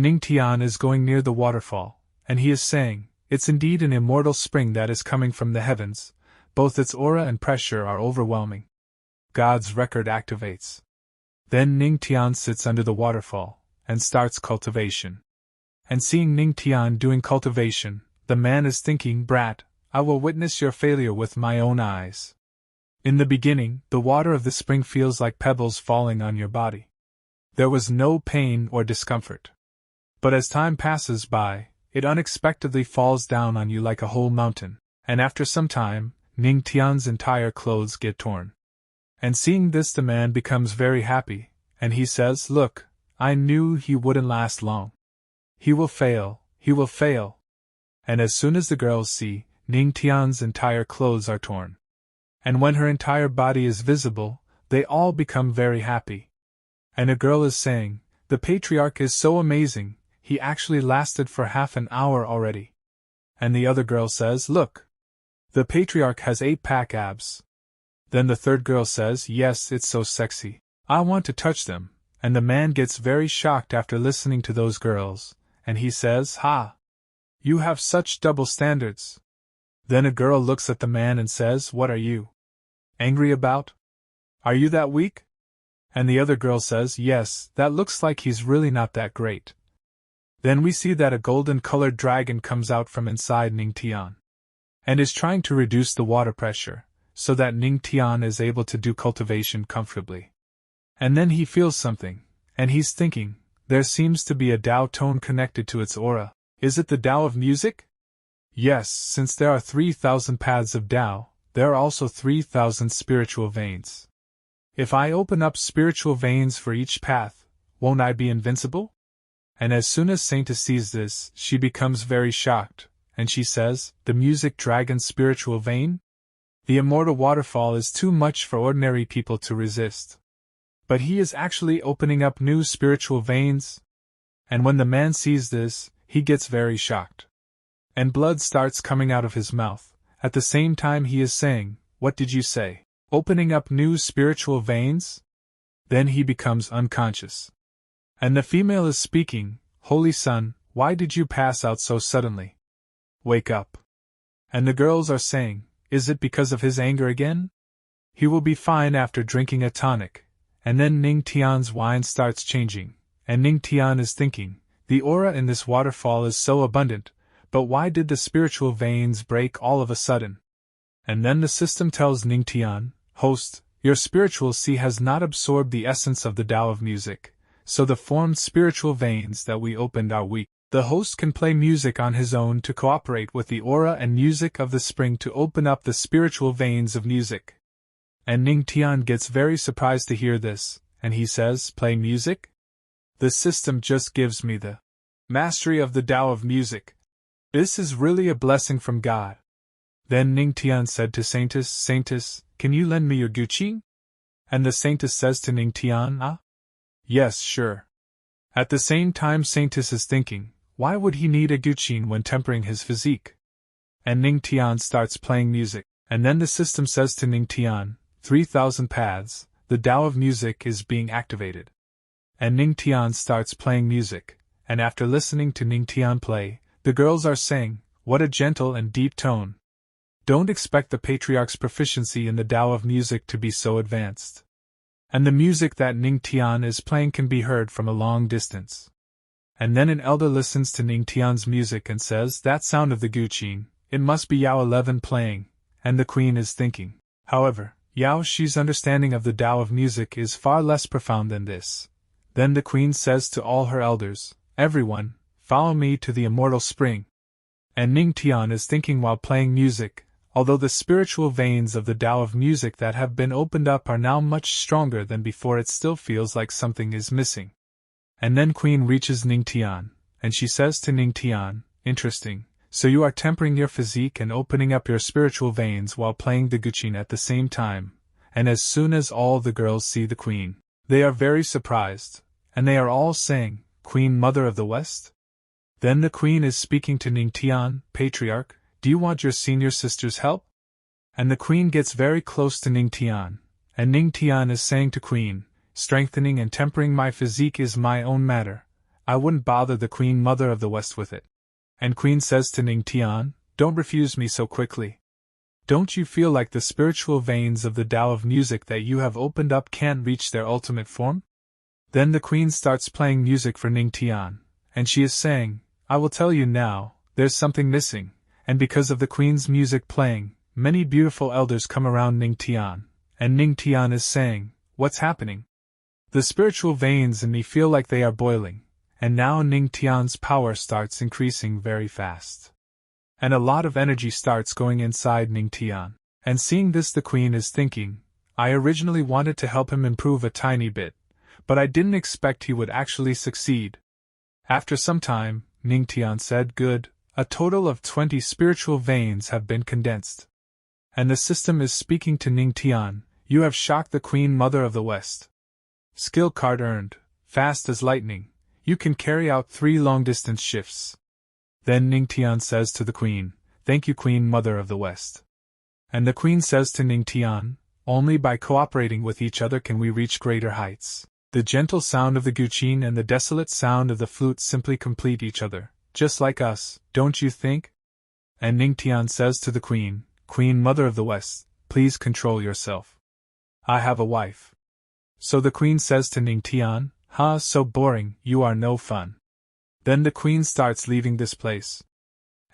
Ning Tian is going near the waterfall, and he is saying, "It's indeed an immortal spring that is coming from the heavens, both its aura and pressure are overwhelming." God's record activates. Then Ning Tian sits under the waterfall, and starts cultivation. And seeing Ning Tian doing cultivation, the man is thinking, "Brat, I will witness your failure with my own eyes." In the beginning, the water of the spring feels like pebbles falling on your body. There was no pain or discomfort. But as time passes by, it unexpectedly falls down on you like a whole mountain, and after some time, Ning Tian's entire clothes get torn. And seeing this, the man becomes very happy, and he says, "Look, I knew he wouldn't last long. He will fail, he will fail." And as soon as the girls see, Ning Tian's entire clothes are torn. And when her entire body is visible, they all become very happy. And a girl is saying, "The patriarch is so amazing, he actually lasted for half an hour already." And the other girl says, "Look, the patriarch has 8-pack abs." Then the third girl says, "Yes, it's so sexy. I want to touch them." And the man gets very shocked after listening to those girls, and he says, "Ha! You have such double standards." Then a girl looks at the man and says, "What are you angry about? Are you that weak?" And the other girl says, "Yes, that looks like he's really not that great." Then we see that a golden-colored dragon comes out from inside Ning Tian, and is trying to reduce the water pressure, so that Ning Tian is able to do cultivation comfortably. And then he feels something, and he's thinking, there seems to be a Tao tone connected to its aura. Is it the Tao of music? Yes, since there are 3,000 paths of Tao, there are also 3,000 spiritual veins. If I open up spiritual veins for each path, won't I be invincible? And as soon as Saintess sees this, she becomes very shocked, and she says, "The music dragon's spiritual vein? The immortal waterfall is too much for ordinary people to resist. But he is actually opening up new spiritual veins?" And when the man sees this, he gets very shocked. And blood starts coming out of his mouth. At the same time he is saying, "What did you say? Opening up new spiritual veins?" Then he becomes unconscious. And the female is speaking, "Holy Son, why did you pass out so suddenly? Wake up." And the girls are saying, "Is it because of his anger again? He will be fine after drinking a tonic." And then Ning Tian's wine starts changing, and Ning Tian is thinking, "The aura in this waterfall is so abundant, but why did the spiritual veins break all of a sudden?" And then the system tells Ning Tian, "Host, your spiritual sea has not absorbed the essence of the Tao of music, so the formed spiritual veins that we opened are weak. The host can play music on his own to cooperate with the aura and music of the spring to open up the spiritual veins of music." And Ning Tian gets very surprised to hear this, and he says, "Play music? The system just gives me the mastery of the Tao of music. This is really a blessing from God." Then Ning Tian said to Saintess, "Saintess, can you lend me your guqin?" And the Saintess says to Ning Tian, "Ah? Yes, sure." At the same time Saintess is thinking, why would he need a guqin when tempering his physique? And Ning Tian starts playing music, and then the system says to Ning Tian, 3,000 paths, the Tao of music is being activated. And Ning Tian starts playing music, and after listening to Ning Tian play, the girls are saying, "What a gentle and deep tone." Don't expect the patriarch's proficiency in the Tao of music to be so advanced. And the music that Ning Tian is playing can be heard from a long distance. And then an elder listens to Ning Tian's music and says, "That sound of the guqin, it must be Yao 11 playing," and the queen is thinking. However, Yao Shi's understanding of the Tao of music is far less profound than this. Then the queen says to all her elders, "Everyone, follow me to the immortal spring." And Ning Tian is thinking while playing music, although the spiritual veins of the Tao of music that have been opened up are now much stronger than before, it still feels like something is missing. And then Queen reaches Ning Tian, and she says to Ning Tian, "Interesting, so you are tempering your physique and opening up your spiritual veins while playing the guqin at the same time." And as soon as all the girls see the queen, they are very surprised, and they are all saying, "Queen Mother of the West?" Then the queen is speaking to Ning Tian, "Patriarch, do you want your senior sister's help?" And the queen gets very close to Ning Tian, and Ning Tian is saying to queen, "Strengthening and tempering my physique is my own matter. I wouldn't bother the Queen Mother of the West with it. And Queen says to Ning Tian, don't refuse me so quickly. Don't you feel like the spiritual veins of the Tao of music that you have opened up can't reach their ultimate form? Then the Queen starts playing music for Ning Tian, and she is saying, I will tell you now, there's something missing, and because of the Queen's music playing, many beautiful elders come around Ning Tian, and Ning Tian is saying, what's happening? The spiritual veins in me feel like they are boiling, and now Ning Tian's power starts increasing very fast. And a lot of energy starts going inside Ning Tian. And seeing this, the Queen is thinking, I originally wanted to help him improve a tiny bit, but I didn't expect he would actually succeed. After some time, Ning Tian said, good, a total of 20 spiritual veins have been condensed. And the system is speaking to Ning Tian, you have shocked the Queen Mother of the West. Skill card earned, fast as lightning, you can carry out 3 long-distance shifts. Then Ning Tian says to the Queen, thank you Queen Mother of the West. And the Queen says to Ning Tian, only by cooperating with each other can we reach greater heights. The gentle sound of the guqin and the desolate sound of the flute simply complete each other, just like us, don't you think? And Ning Tian says to the Queen, Queen Mother of the West, please control yourself. I have a wife. So the Queen says to Ning Tian, so boring, you are no fun. Then the Queen starts leaving this place.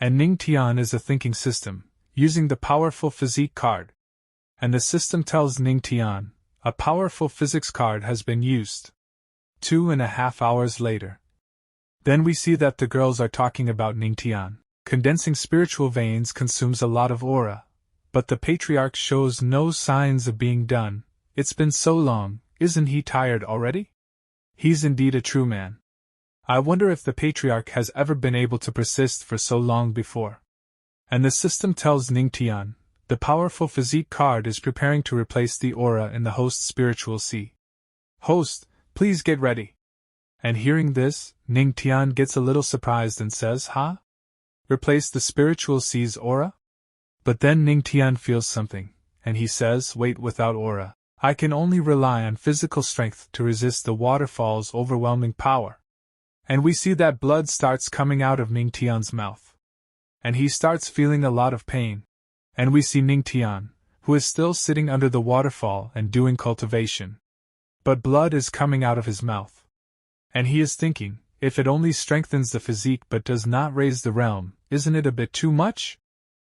And Ning Tian is a thinking system, using the powerful physique card. And the system tells Ning Tian, a powerful physics card has been used. 2.5 hours later. Then we see that the girls are talking about Ning Tian. Condensing spiritual veins consumes a lot of aura, but the patriarch shows no signs of being done. It's been so long, isn't he tired already? He's indeed a true man. I wonder if the patriarch has ever been able to persist for so long before. And the system tells Ning Tian, the powerful physique card is preparing to replace the aura in the host's spiritual sea. Host, please get ready. And hearing this, Ning Tian gets a little surprised and says, replace the spiritual sea's aura? But then Ning Tian feels something, and he says, wait, without aura, I can only rely on physical strength to resist the waterfall's overwhelming power. And we see that blood starts coming out of Ning Tian's mouth. And he starts feeling a lot of pain. And we see Ning Tian, who is still sitting under the waterfall and doing cultivation. But blood is coming out of his mouth. And he is thinking, if it only strengthens the physique but does not raise the realm, isn't it a bit too much?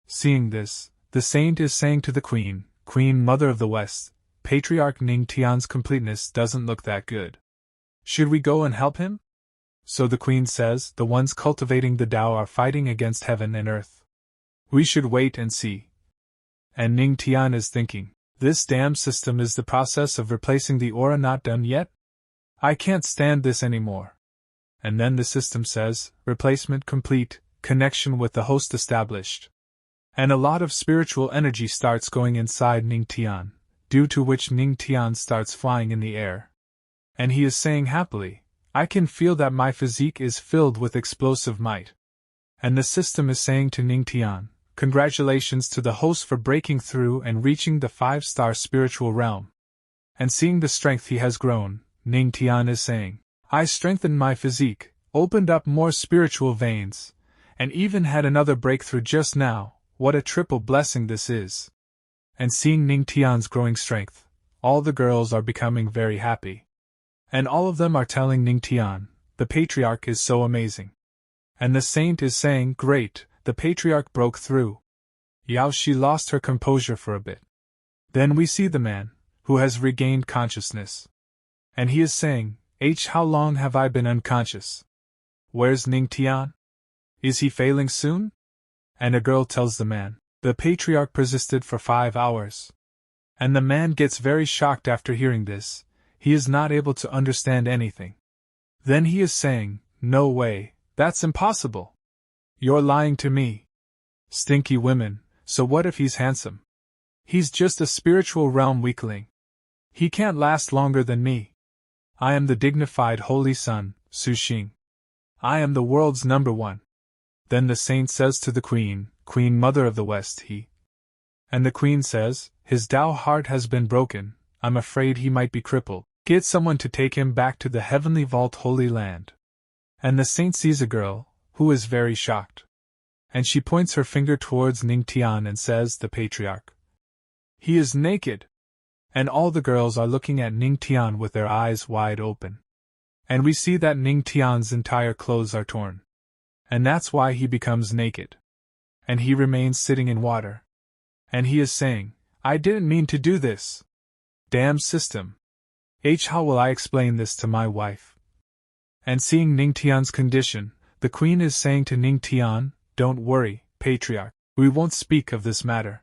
Seeing this, the saint is saying to the Queen, Queen Mother of the West, Patriarch Ning Tian's completeness doesn't look that good. Should we go and help him? So the Queen says, the ones cultivating the Tao are fighting against heaven and earth. We should wait and see. And Ning Tian is thinking, this damn system is the process of replacing the aura not done yet? I can't stand this anymore. And then the system says, replacement complete, connection with the host established. And a lot of spiritual energy starts going inside Ning Tian, due to which Ning Tian starts flying in the air. And he is saying happily, I can feel that my physique is filled with explosive might. And the system is saying to Ning Tian, congratulations to the host for breaking through and reaching the 5-star spiritual realm. And seeing the strength he has grown, Ning Tian is saying, I strengthened my physique, opened up more spiritual veins, and even had another breakthrough just now. What a triple blessing this is. And seeing Ning Tian's growing strength, all the girls are becoming very happy. And all of them are telling Ning Tian, the patriarch is so amazing. And the saint is saying, great, the patriarch broke through. Yao Shi lost her composure for a bit. Then we see the man, who has regained consciousness. And he is saying, how long have I been unconscious? Where's Ning Tian? Is he failing soon? And a girl tells the man, the patriarch persisted for 5 hours. And the man gets very shocked after hearing this. He is not able to understand anything. Then he is saying, no way, that's impossible. You're lying to me. Stinky women, so what if he's handsome? He's just a spiritual realm weakling. He can't last longer than me. I am the dignified holy son, Su Xing. I am the world's #1. Then the saint says to the Queen, Queen Mother of the West, And the Queen says, his Tao heart has been broken, I'm afraid he might be crippled. Get someone to take him back to the heavenly vault Holy Land. And the saint sees a girl, who is very shocked. And she points her finger towards Ningtian and says, the patriarch. He is naked! And all the girls are looking at Ningtian with their eyes wide open. And we see that Ningtian's entire clothes are torn. And that's why he becomes naked. And he remains sitting in water. And he is saying, I didn't mean to do this. Damn system. How will I explain this to my wife? And seeing Ningtian's condition, the queen is saying to Ningtian, don't worry, patriarch, we won't speak of this matter.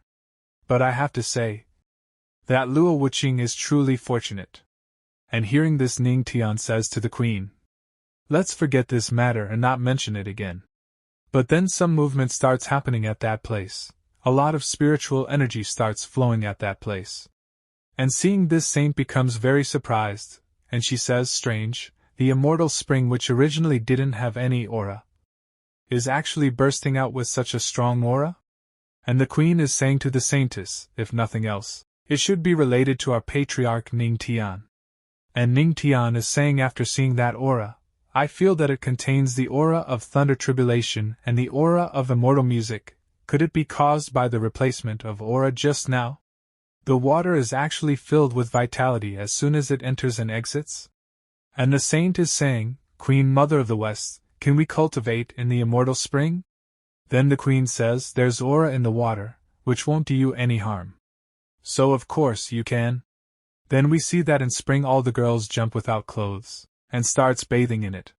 But I have to say that Luo Wuqing is truly fortunate. And hearing this, Ningtian says to the queen, let's forget this matter and not mention it again. But then some movement starts happening at that place. A lot of spiritual energy starts flowing at that place. And seeing this, saint becomes very surprised, and she says, strange, the immortal spring, which originally didn't have any aura, is actually bursting out with such a strong aura? And the queen is saying to the saintess, if nothing else, it should be related to our patriarch Ningtian. And Ningtian is saying, after seeing that aura, I feel that it contains the aura of thunder tribulation and the aura of immortal music. Could it be caused by the replacement of aura just now? The water is actually filled with vitality as soon as it enters and exits? And the saint is saying, Queen Mother of the West, can we cultivate in the immortal spring? Then the queen says, there's aura in the water, which won't do you any harm. So of course you can. Then we see that in spring all the girls jump without clothes, and starts bathing in it.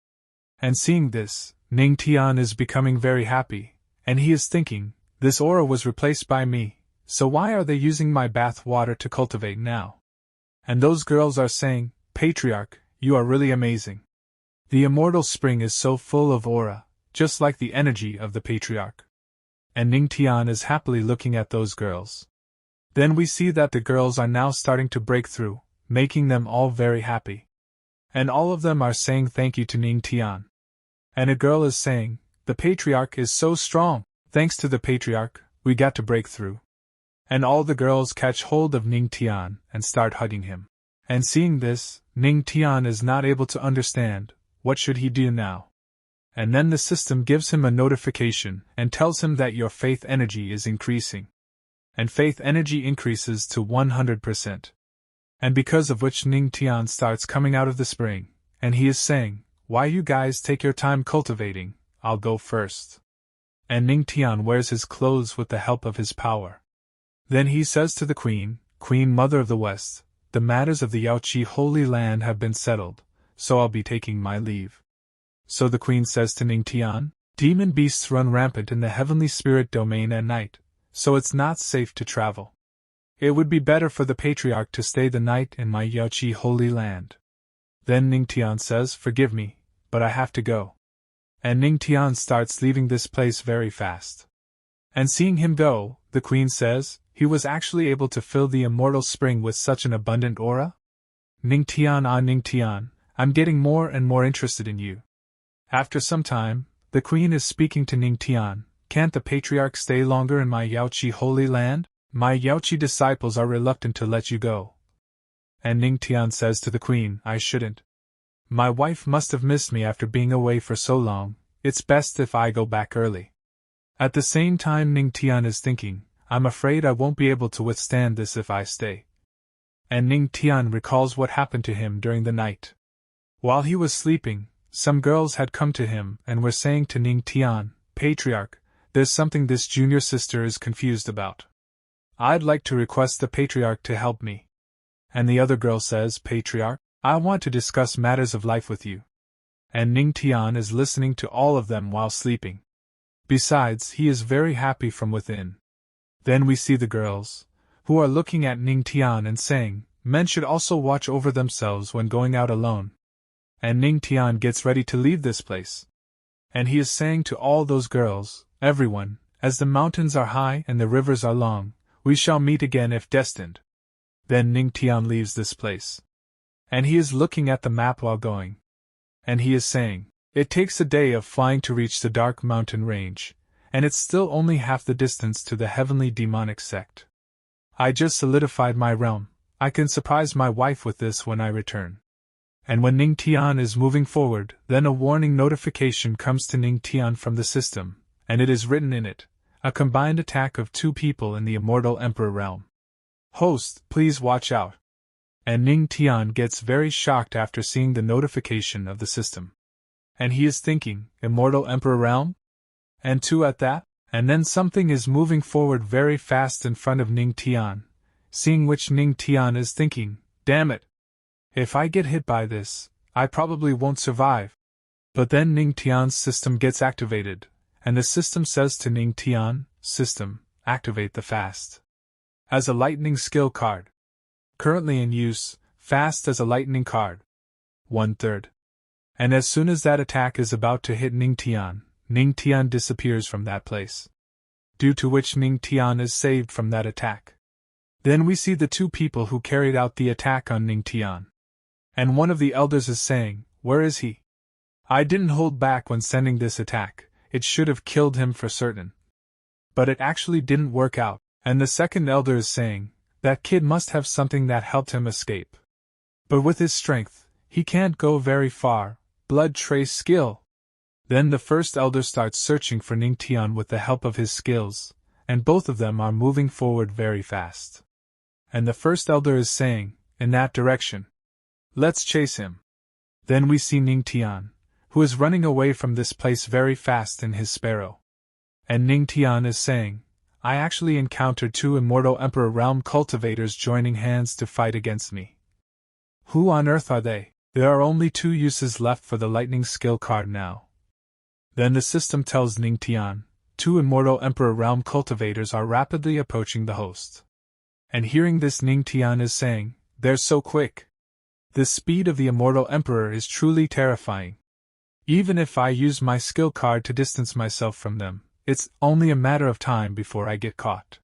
And seeing this, Ningtian is becoming very happy, and he is thinking, this aura was replaced by me, so why are they using my bath water to cultivate now? And those girls are saying, Patriarch, you are really amazing. The immortal spring is so full of aura, just like the energy of the Patriarch. And Ningtian is happily looking at those girls. Then we see that the girls are now starting to break through, making them all very happy. And all of them are saying thank you to Ningtian. And a girl is saying, the Patriarch is so strong, thanks to the Patriarch, we got to break through. And all the girls catch hold of Ningtian and start hugging him. And seeing this, Ningtian is not able to understand, what should he do now? And then the system gives him a notification and tells him that your faith energy is increasing. And faith energy increases to 100%. And because of which Ningtian starts coming out of the spring, and he is saying, why you guys take your time cultivating, I'll go first. And Ningtian wears his clothes with the help of his power. Then he says to the queen, Queen Mother of the West, the matters of the Yaoqi Holy Land have been settled, so I'll be taking my leave. So the queen says to Ningtian, demon beasts run rampant in the heavenly spirit domain at night, so it's not safe to travel. It would be better for the Patriarch to stay the night in my Yaoqi Holy Land. Then Ningtian says, forgive me, but I have to go. And Ningtian starts leaving this place very fast. And seeing him go, the queen says, he was actually able to fill the immortal spring with such an abundant aura? Ningtian, I'm getting more and more interested in you. After some time, the queen is speaking to Ningtian, can't the Patriarch stay longer in my Yaoqi Holy Land? My Yaoqi disciples are reluctant to let you go. And Ningtian says to the queen, I shouldn't. My wife must have missed me after being away for so long, it's best if I go back early. At the same time Ningtian is thinking, I'm afraid I won't be able to withstand this if I stay. And Ningtian recalls what happened to him during the night. While he was sleeping, some girls had come to him and were saying to Ningtian, Patriarch, there's something this junior sister is confused about. I'd like to request the Patriarch to help me. And the other girl says, Patriarch, I want to discuss matters of life with you. And Ningtian is listening to all of them while sleeping. Besides, he is very happy from within. Then we see the girls, who are looking at Ningtian and saying, men should also watch over themselves when going out alone. And Ningtian gets ready to leave this place. And he is saying to all those girls, everyone, as the mountains are high and the rivers are long, we shall meet again if destined. Then Ningtian leaves this place. And he is looking at the map while going. And he is saying, it takes a day of flying to reach the dark mountain range, and it's still only half the distance to the heavenly demonic sect. I just solidified my realm, I can surprise my wife with this when I return. And when Ning Tian is moving forward, then a warning notification comes to Ning Tian from the system, and it is written in it, a combined attack of 2 people in the Immortal Emperor realm. Host, please watch out. And Ning Tian gets very shocked after seeing the notification of the system. And he is thinking, Immortal Emperor realm? And 2 at that? And then something is moving forward very fast in front of Ning Tian, seeing which Ning Tian is thinking, damn it! If I get hit by this, I probably won't survive. But then Ning Tian's system gets activated, and the system says to Ning Tian, System, activate the Fast as a lightning skill card. Currently in use, Fast as a lightning card. 1/3. And as soon as that attack is about to hit Ning Tian disappears from that place, due to which Ning Tian is saved from that attack. Then we see the 2 people who carried out the attack on Ning Tian. And one of the elders is saying, where is he? I didn't hold back when sending this attack, it should have killed him for certain. But it actually didn't work out, and the second elder is saying, that kid must have something that helped him escape. But with his strength, he can't go very far, blood trace skill. Then the first elder starts searching for Ning Tian with the help of his skills, and both of them are moving forward very fast. And the first elder is saying, in that direction. Let's chase him. Then we see Ning Tian, who is running away from this place very fast in his sparrow. And Ning Tian is saying, I actually encountered 2 Immortal Emperor Realm cultivators joining hands to fight against me. Who on earth are they? There are only 2 uses left for the lightning skill card now. Then the system tells Ning Tian, 2 Immortal Emperor Realm cultivators are rapidly approaching the host. And hearing this, Ning Tian is saying, they're so quick. The speed of the Immortal Emperor is truly terrifying. Even if I use my skill card to distance myself from them, it's only a matter of time before I get caught.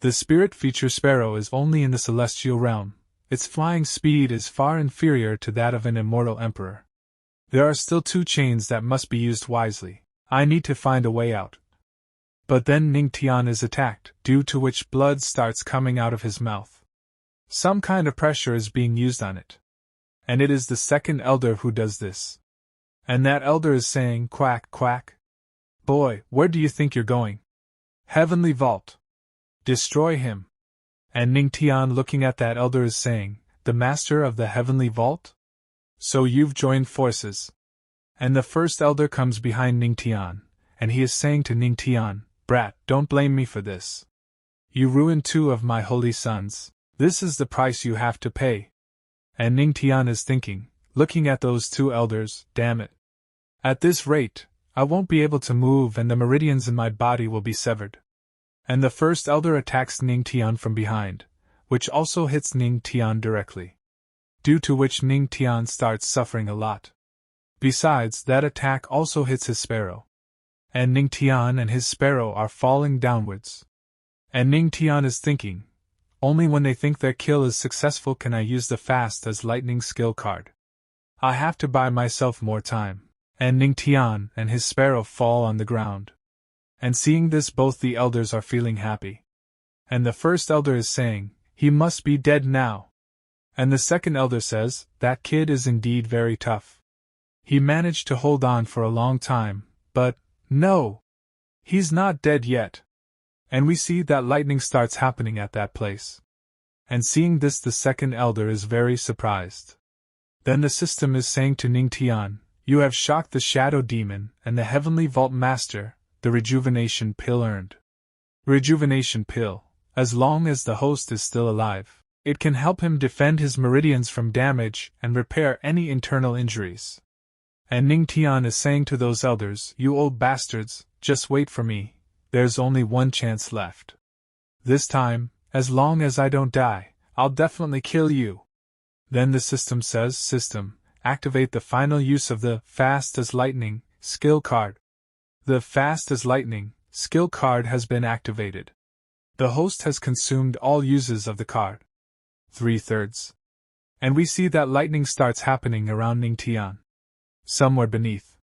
The spirit feature sparrow is only in the celestial realm. Its flying speed is far inferior to that of an Immortal Emperor. There are still 2 chains that must be used wisely. I need to find a way out. But then Ning Tian is attacked, due to which blood starts coming out of his mouth. Some kind of pressure is being used on it. And it is the second elder who does this. And that elder is saying, quack, quack. Boy, where do you think you're going? Heavenly Vault. Destroy him. And Ning Tian looking at that elder is saying, the master of the Heavenly Vault? So you've joined forces. And the first elder comes behind Ning Tian, and he is saying to Ning Tian, brat, don't blame me for this. You ruined 2 of my holy sons. This is the price you have to pay. And Ning Tian is thinking, looking at those 2 elders, damn it. At this rate, I won't be able to move and the meridians in my body will be severed. And the first elder attacks Ning Tian from behind, which also hits Ning Tian directly. Due to which Ning Tian starts suffering a lot. Besides, that attack also hits his sparrow. And Ning Tian and his sparrow are falling downwards. And Ning Tian is thinking, only when they think their kill is successful can I use the Fast as lightning skill card. I have to buy myself more time. And Ning Tian and his sparrow fall on the ground. And seeing this, both the elders are feeling happy. And the first elder is saying, he must be dead now. And the second elder says, that kid is indeed very tough. He managed to hold on for a long time, but, no! He's not dead yet. And we see that lightning starts happening at that place. And seeing this, the second elder is very surprised. Then the system is saying to Ning Tian, you have shocked the Shadow Demon and the Heavenly Vault Master, the Rejuvenation Pill earned. Rejuvenation Pill, as long as the host is still alive, it can help him defend his meridians from damage and repair any internal injuries. And Ning Tian is saying to those elders, you old bastards, just wait for me, there's only 1 chance left. This time, as long as I don't die, I'll definitely kill you. Then the system says, system, activate the final use of the Fast as Lightning skill card. The Fast as Lightning skill card has been activated. The host has consumed all uses of the card. 3/3. And we see that lightning starts happening around Ning Tian. Somewhere beneath.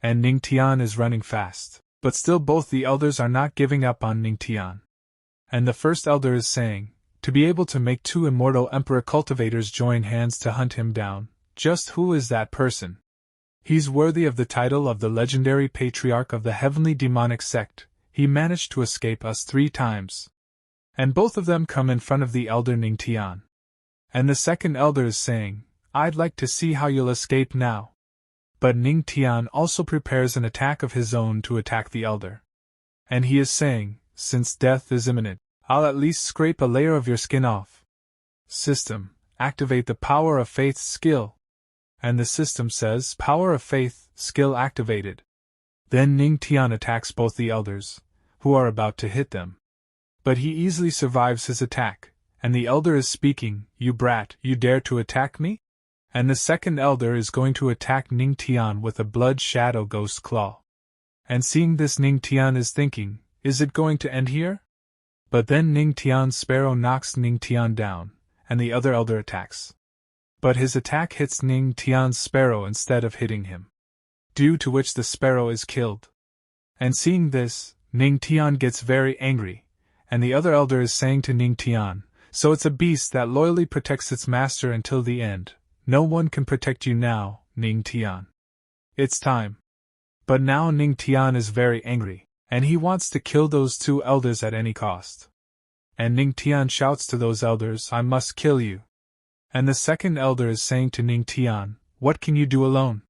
And Ning Tian is running fast, but still both the elders are not giving up on Ning Tian. And the first elder is saying, to be able to make 2 Immortal Emperor cultivators join hands to hunt him down, Just who is that person? He's worthy of the title of the legendary patriarch of the heavenly demonic sect. He managed to escape us 3 times. And both of them come in front of the elder Ningtian. And the second elder is saying, I'd like to see how you'll escape now. But Ningtian also prepares an attack of his own to attack the elder. And he is saying, since death is imminent, I'll at least scrape a layer of your skin off. System, activate the power of faith skill. And the system says, power of faith, skill activated. Then Ningtian attacks both the elders, who are about to hit them. But he easily survives his attack, and the elder is speaking, you brat, you dare to attack me? And the second elder is going to attack Ningtian with a blood shadow ghost claw. And seeing this, Ningtian is thinking, is it going to end here? But then Ningtian's sparrow knocks Ningtian down, and the other elder attacks. But his attack hits Ningtian's sparrow instead of hitting him, due to which the sparrow is killed. And seeing this, Ningtian gets very angry, and the other elder is saying to Ningtian, so it's a beast that loyally protects its master until the end. No one can protect you now, Ningtian. It's time. But now Ningtian is very angry, and he wants to kill those 2 elders at any cost. And Ningtian shouts to those elders, I must kill you. And the second elder is saying to Ningtian, what can you do alone?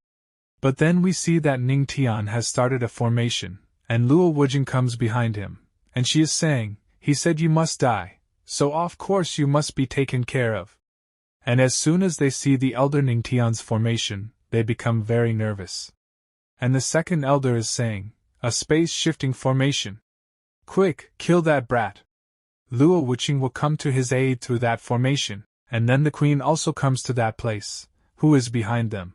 But then we see that Ningtian has started a formation, and Luo Wujing comes behind him, and she is saying, he said you must die, so of course you must be taken care of. And as soon as they see the elder Ningtian's formation, they become very nervous. And the second elder is saying, a space-shifting formation. Quick, kill that brat. Luo Wuqing will come to his aid through that formation, and then the queen also comes to that place, who is behind them.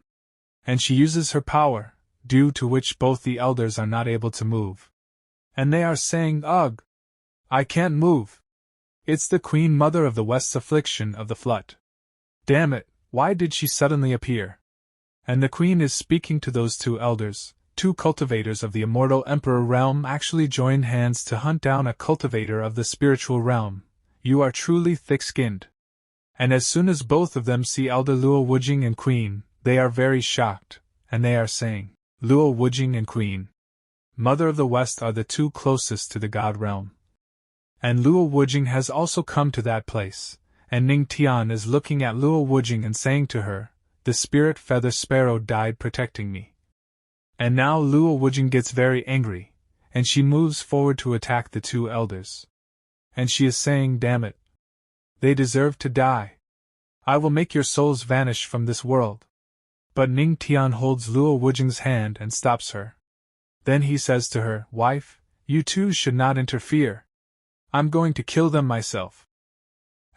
And she uses her power, due to which both the elders are not able to move. And they are saying, ugh! I can't move. It's the Queen Mother of the West's affliction of the flood. Damn it, why did she suddenly appear? And the queen is speaking to those 2 elders. 2 cultivators of the immortal emperor realm actually join hands to hunt down a cultivator of the spiritual realm. You are truly thick-skinned. And as soon as both of them see elder Luo Wujing and queen, they are very shocked, and they are saying, Luo Wujing and queen, Mother of the West are the 2 closest to the god realm. And Luo Wujing has also come to that place, and Ningtian is looking at Luo Wujing and saying to her, the spirit feather sparrow died protecting me. And now Luo Wujing gets very angry, and she moves forward to attack the 2 elders. And she is saying, damn it. They deserve to die. I will make your souls vanish from this world. But Ningtian holds Luo Wujing's hand and stops her. Then he says to her, wife, you 2 should not interfere. I'm going to kill them myself.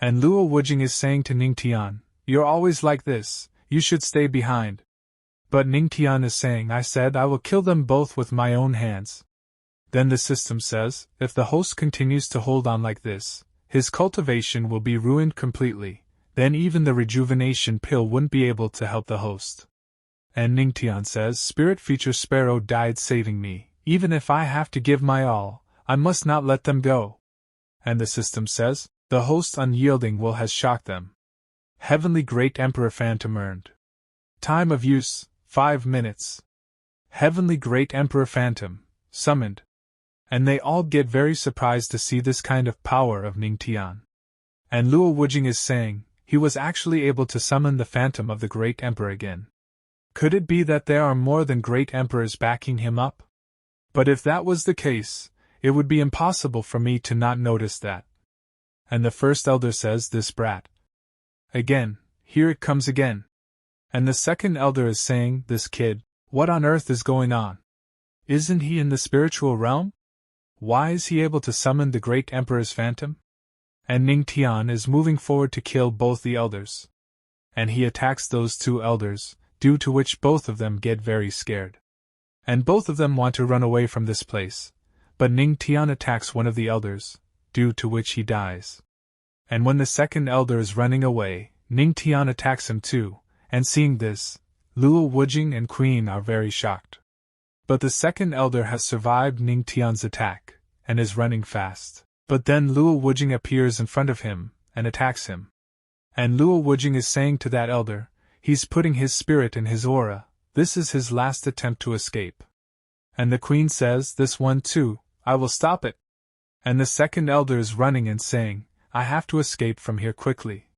And Luo Wujing is saying to Ningtian, you're always like this, you should stay behind. But Ningtian is saying, I said I will kill them both with my own hands. Then the system says, if the host continues to hold on like this, his cultivation will be ruined completely, then even the rejuvenation pill wouldn't be able to help the host. And Ningtian says, Spirit Feature Sparrow died saving me, even if I have to give my all, I must not let them go. And the system says, the host unyielding will has shocked them. Heavenly Great Emperor Phantom earned. Time of use, 5 minutes. Heavenly Great Emperor Phantom, summoned. And they all get very surprised to see this kind of power of Ningtian. And Luo Wujing is saying, he was actually able to summon the Phantom of the Great Emperor again. Could it be that there are more than great emperors backing him up? But if that was the case, it would be impossible for me to not notice that. And the first elder says, this brat. Again, here it comes again. And the second elder is saying, this kid, what on earth is going on? Isn't he in the spiritual realm? Why is he able to summon the great emperor's phantom? And Ningtian is moving forward to kill both the elders. And he attacks those 2 elders, due to which both of them get very scared. And both of them want to run away from this place, but Ningtian attacks one of the elders, due to which he dies. And when the second elder is running away, Ningtian attacks him too, and seeing this, Luo Wujing and Queen are very shocked. But the second elder has survived Ningtian's attack, and is running fast. But then Luo Wujing appears in front of him, and attacks him. And Luo Wujing is saying to that elder, he's putting his spirit in his aura, this is his last attempt to escape. And the queen says, this one too, I will stop it. And the second elder is running and saying, I have to escape from here quickly.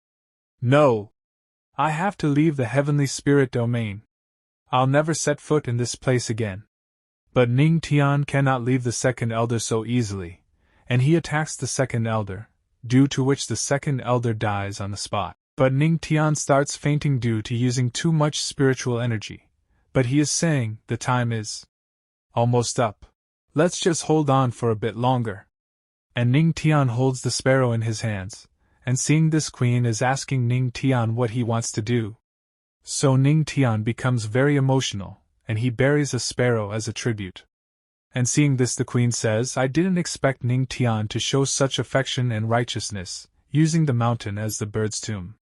No! I have to leave the heavenly spirit domain. I'll never set foot in this place again. But Ning Tian cannot leave the second elder so easily, and he attacks the second elder, due to which the second elder dies on the spot. But Ning Tian starts fainting due to using too much spiritual energy. But he is saying, the time is almost up. Let's just hold on for a bit longer. And Ning Tian holds the sparrow in his hands, and seeing this, queen is asking Ning Tian what he wants to do. So Ning Tian becomes very emotional, and he buries a sparrow as a tribute. And seeing this, the queen says, I didn't expect Ning Tian to show such affection and righteousness, using the mountain as the bird's tomb.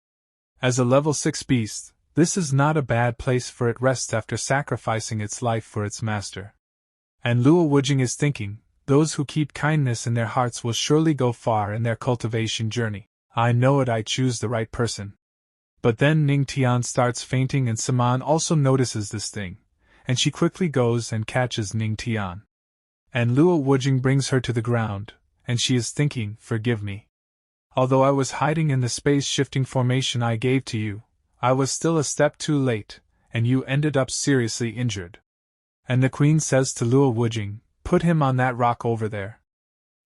As a level 6 beast, this is not a bad place for it rest after sacrificing its life for its master. And Luo Wujing is thinking, those who keep kindness in their hearts will surely go far in their cultivation journey. I know it, I choose the right person. But then Ning Tian starts fainting and Saman also notices this thing, and she quickly goes and catches Ning Tian. And Luo Wujing brings her to the ground, and she is thinking, forgive me. Although I was hiding in the space-shifting formation I gave to you, I was still a step too late, and you ended up seriously injured. And the queen says to Luo Wujing, put him on that rock over there.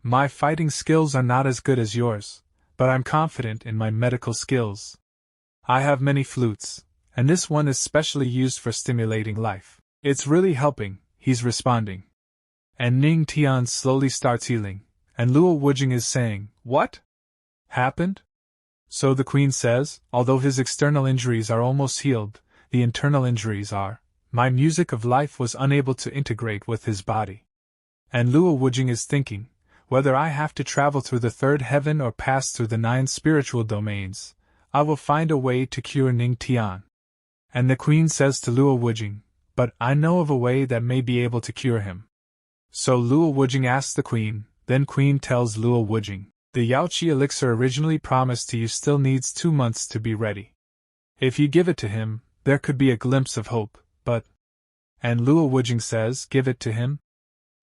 My fighting skills are not as good as yours, but I'm confident in my medical skills. I have many flutes, and this one is specially used for stimulating life. It's really helping, he's responding. And Ning Tian slowly starts healing, and Luo Wujing is saying, what happened? So the queen says, although his external injuries are almost healed, the internal injuries are, my music of life was unable to integrate with his body. And Luo Wujing is thinking, whether I have to travel through the third heaven or pass through the 9 spiritual domains, I will find a way to cure Ning Tian. And the queen says to Luo Wujing, but I know of a way that may be able to cure him. So Luo Wujing asks the queen, then queen tells Luo Wujing, the Yaoqi elixir originally promised to you still needs 2 months to be ready. If you give it to him, there could be a glimpse of hope, but… And Luo Wujing says, give it to him?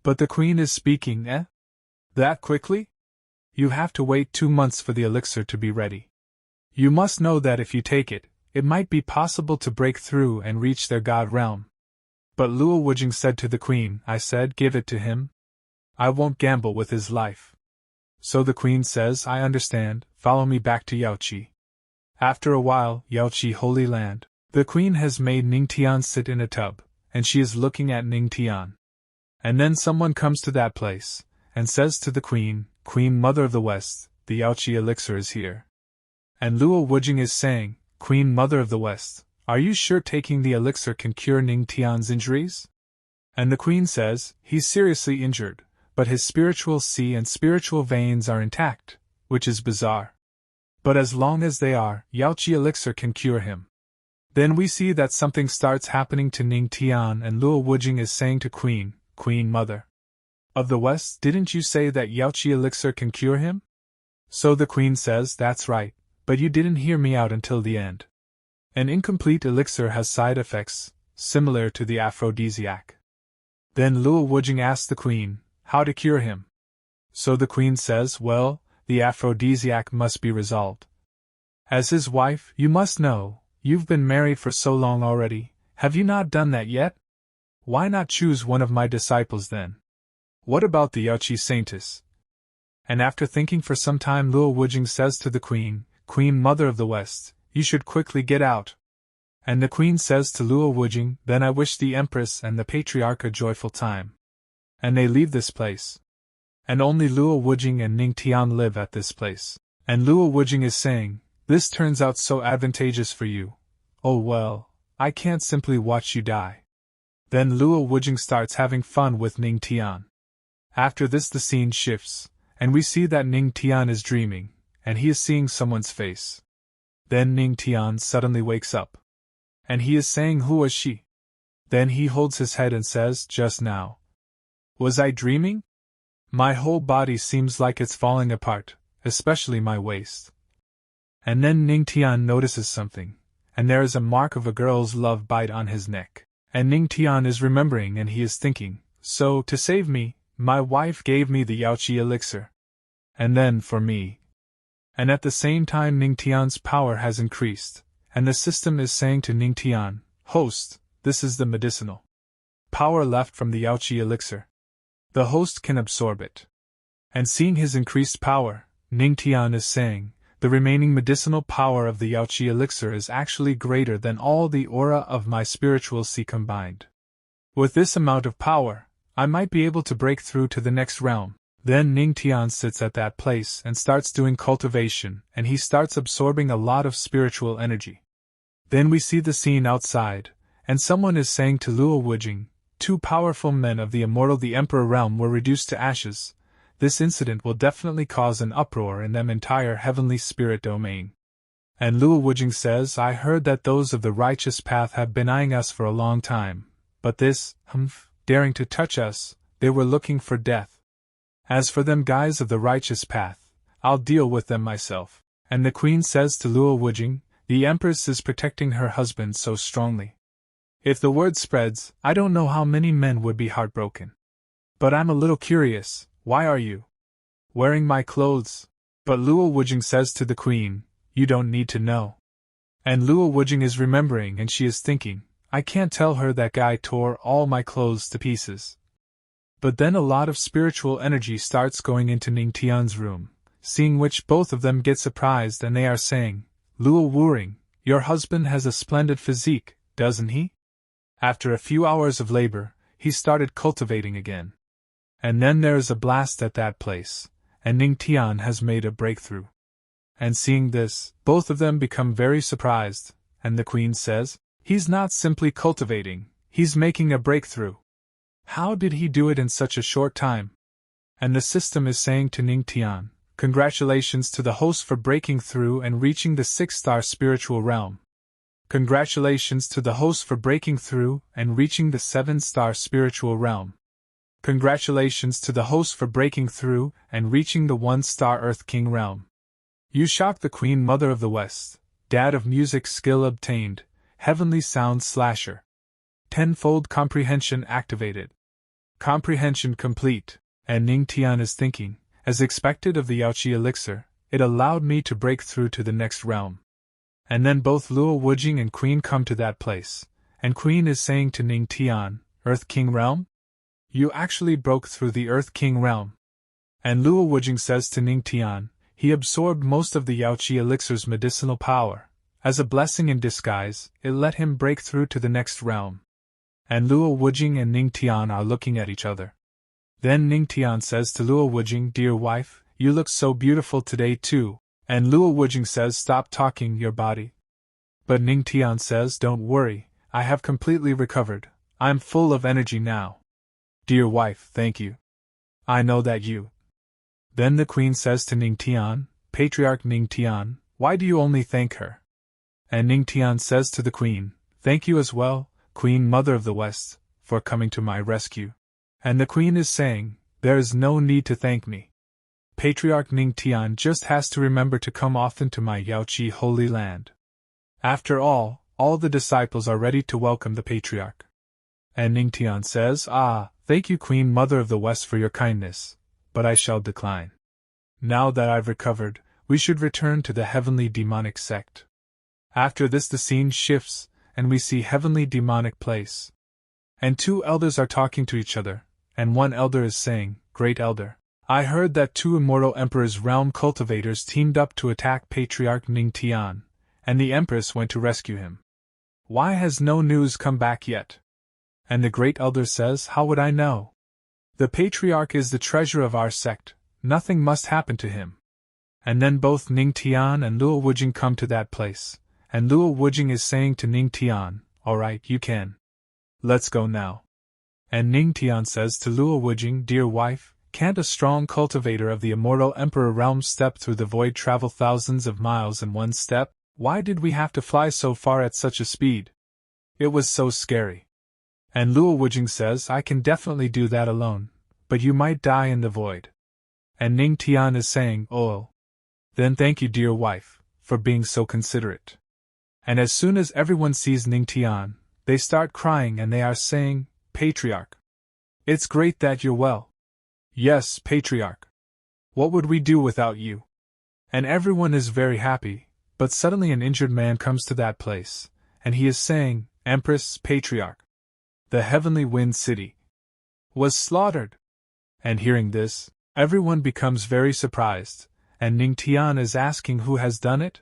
But the queen is speaking, that quickly? You have to wait 2 months for the elixir to be ready. You must know that if you take it, it might be possible to break through and reach their god realm. But Luo Wujing said to the queen, I said, give it to him. I won't gamble with his life. So the queen says, I understand, follow me back to Yaoqi. After a while, Yaoqi Holy Land. The queen has made Ning Tian sit in a tub, and she is looking at Ning Tian. And then someone comes to that place, and says to the queen, Queen Mother of the West, the Yaoqi elixir is here. And Luo Wujing is saying, Queen Mother of the West, are you sure taking the elixir can cure Ning Tian's injuries? And the queen says, he's seriously injured, but his spiritual sea and spiritual veins are intact, which is bizarre. But as long as they are, Yaoqi elixir can cure him. Then we see that something starts happening to Ning Tian and Luo Wujing is saying to Queen Mother of the West, didn't you say that Yaoqi elixir can cure him? So the queen says, that's right, but you didn't hear me out until the end. An incomplete elixir has side effects, similar to the aphrodisiac. Then Luo Wujing asks the queen, how to cure him? So the queen says, well, the aphrodisiac must be resolved. As his wife, you must know, you've been married for so long already, have you not done that yet? Why not choose one of my disciples then? What about the Yaoqi saintess? And after thinking for some time, Luo Wujing says to the Queen Mother of the West, you should quickly get out. And the queen says to Luo Wujing, then I wish the Empress and the Patriarch a joyful time. And they leave this place. And only Luo Wujing and Ning Tian live at this place. And Luo Wujing is saying, this turns out so advantageous for you. Oh well, I can't simply watch you die. Then Luo Wujing starts having fun with Ning Tian. After this the scene shifts, and we see that Ning Tian is dreaming, and he is seeing someone's face. Then Ning Tian suddenly wakes up. And he is saying, who was she? Then he holds his head and says, just now. Was I dreaming? My whole body seems like it's falling apart, especially my waist. And then Ning Tian notices something, and there is a mark of a girl's love bite on his neck. And Ning Tian is remembering and he is thinking, so, to save me, my wife gave me the Yaoqi elixir. And then for me. And at the same time Ning Tian's power has increased, and the system is saying to Ning Tian, host, this is the medicinal power left from the Yaoqi elixir. The host can absorb it. And seeing his increased power, Ning Tian is saying, the remaining medicinal power of the Yaoqi elixir is actually greater than all the aura of my spiritual sea combined. With this amount of power, I might be able to break through to the next realm. Then Ning Tian sits at that place and starts doing cultivation, and he starts absorbing a lot of spiritual energy. Then we see the scene outside, and someone is saying to Luo Wujing, two powerful men of the immortal the Emperor realm were reduced to ashes. This incident will definitely cause an uproar in them entire heavenly spirit domain. And Luo Wujing says, I heard that those of the righteous path have been eyeing us for a long time, but this, daring to touch us, they were looking for death. As for them guys of the righteous path, I'll deal with them myself. And the queen says to Luo Wujing, the Empress is protecting her husband so strongly. If the word spreads, I don't know how many men would be heartbroken. But I'm a little curious, why are you wearing my clothes? But Luo Wujing says to the queen, you don't need to know. And Luo Wujing is remembering and she is thinking, I can't tell her that guy tore all my clothes to pieces. But then a lot of spiritual energy starts going into Ning Tian's room, seeing which both of them get surprised and they are saying, Luo Wuring, your husband has a splendid physique, doesn't he? After a few hours of labor, he started cultivating again. And then there is a blast at that place, and Ning Tian has made a breakthrough. And seeing this, both of them become very surprised, and the queen says, he's not simply cultivating, he's making a breakthrough. How did he do it in such a short time? And the system is saying to Ning Tian, congratulations to the host for breaking through and reaching the 6-star spiritual realm. Congratulations to the host for breaking through and reaching the 7-star spiritual realm. Congratulations to the host for breaking through and reaching the 1-star Earth King realm. You shocked the Queen Mother of the West, Dad of Music skill obtained, Heavenly Sound Slasher. Tenfold comprehension activated. Comprehension complete. And Ning Tian is thinking, as expected of the Yaoqi elixir, it allowed me to break through to the next realm. And then both Luo Wujing and Queen come to that place, and Queen is saying to Ning Tian, Earth King realm? You actually broke through the Earth King realm. And Luo Wujing says to Ning Tian, he absorbed most of the Yaoqi elixir's medicinal power. As a blessing in disguise, it let him break through to the next realm. And Luo Wujing and Ning Tian are looking at each other. Then Ning Tian says to Luo Wujing, dear wife, you look so beautiful today too. And Luo Wujing says, stop talking your body. But Ning Tian says, don't worry, I have completely recovered, I'm full of energy now. Dear wife, thank you. I know that you. Then the queen says to Ning Tian, Patriarch Ning Tian, why do you only thank her? And Ning Tian says to the queen, thank you as well, Queen Mother of the West, for coming to my rescue. And the queen is saying, there is no need to thank me. Patriarch Ning Tian just has to remember to come often to my Yaoqi holy land. After all the disciples are ready to welcome the patriarch. And Ning Tian says, thank you Queen Mother of the West for your kindness, but I shall decline. Now that I've recovered, we should return to the heavenly demonic sect. After this the scene shifts, and we see heavenly demonic place. And two elders are talking to each other, and one elder is saying, Great Elder, I heard that two immortal Emperor's realm cultivators teamed up to attack Patriarch Ning Tian, and the Empress went to rescue him. Why has no news come back yet? And the Great Elder says, how would I know? The Patriarch is the treasure of our sect, nothing must happen to him. And then both Ning Tian and Luo Wujing come to that place, and Luo Wujing is saying to Ning Tian, alright, you can. Let's go now. And Ning Tian says to Luo Wujing, dear wife, can't a strong cultivator of the immortal Emperor realm step through the void travel thousands of miles in one step? Why did we have to fly so far at such a speed? It was so scary. And Luo Wujing says, I can definitely do that alone, but you might die in the void. And Ning Tian is saying, oh. Then thank you dear wife, for being so considerate. And as soon as everyone sees Ningtian, they start crying and they are saying, "Patriarch, it's great that you're well." "Yes, Patriarch. What would we do without you?" And everyone is very happy, but suddenly an injured man comes to that place, and he is saying, "Empress, Patriarch, the heavenly wind city was slaughtered." And hearing this, everyone becomes very surprised, and Ningtian is asking who has done it?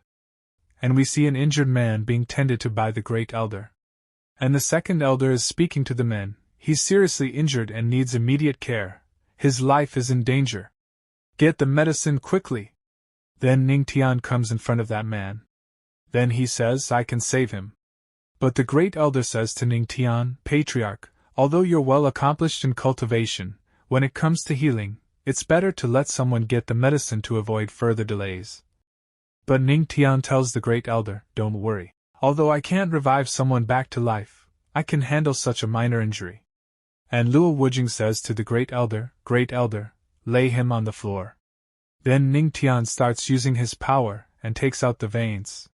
And we see an injured man being tended to by the great elder. And the second elder is speaking to the men. He's seriously injured and needs immediate care. His life is in danger. Get the medicine quickly. Then Ningtian comes in front of that man. Then he says, "I can save him." But the great elder says to Ningtian, "Patriarch, although you're well accomplished in cultivation, when it comes to healing, it's better to let someone get the medicine to avoid further delays." But Ningtian tells the great elder, "Don't worry. Although I can't revive someone back to life, I can handle such a minor injury." And Luo Wujing says to the great elder, "Lay him on the floor." Then Ningtian starts using his power and takes out the veins.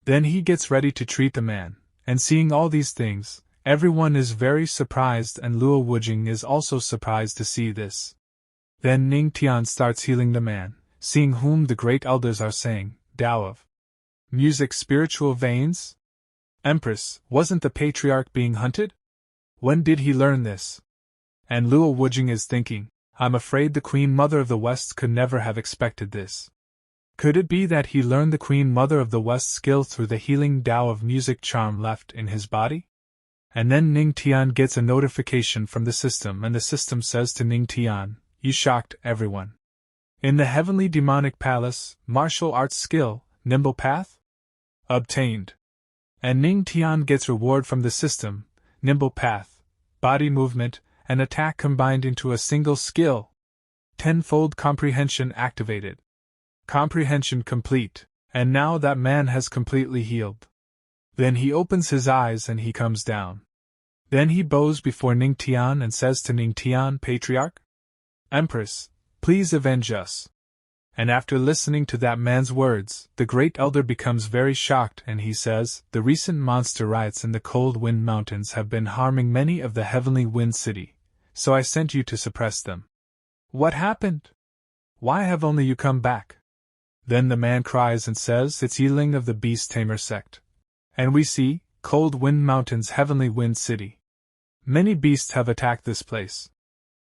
Then he gets ready to treat the man, and seeing all these things, everyone is very surprised and Luo Wujing is also surprised to see this. Then Ningtian starts healing the man, seeing whom the great elders are saying, "Tao of music spiritual veins? Empress, wasn't the patriarch being hunted? When did he learn this?" And Luo Wujing is thinking, "I'm afraid the Queen Mother of the West could never have expected this. Could it be that he learned the Queen Mother of the West skill through the healing Tao of music charm left in his body?" And then Ningtian gets a notification from the system, and the system says to Ningtian, "You shocked everyone. In the heavenly demonic palace, martial arts skill, nimble path? Obtained." And Ningtian gets reward from the system, nimble path, body movement, and attack combined into a single skill. Tenfold comprehension activated. Comprehension complete, and now that man has completely healed. Then he opens his eyes and he comes down. Then he bows before Ningtian and says to Ningtian, "Patriarch? Empress, please avenge us." And after listening to that man's words, the great elder becomes very shocked and he says, "The recent monster riots in the cold wind mountains have been harming many of the heavenly wind city, so I sent you to suppress them. What happened? Why have only you come back?" Then the man cries and says, "It's Yiling of the Beast Tamer sect." And we see, Cold Wind Mountains Heavenly Wind City. Many beasts have attacked this place.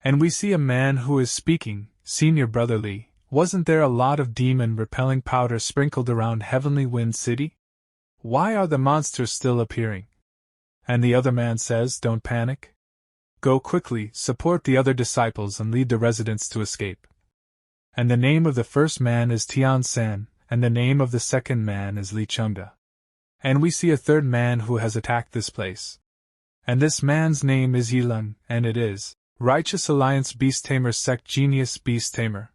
And we see a man who is speaking, "Senior Brother Li, wasn't there a lot of demon-repelling powder sprinkled around Heavenly Wind City? Why are the monsters still appearing?" And the other man says, "Don't panic. Go quickly, support the other disciples and lead the residents to escape." And the name of the first man is Tian San, and the name of the second man is Li Chengda. And we see a third man who has attacked this place. And this man's name is Yiling, and it is Righteous Alliance Beast Tamer Sect Genius Beast Tamer.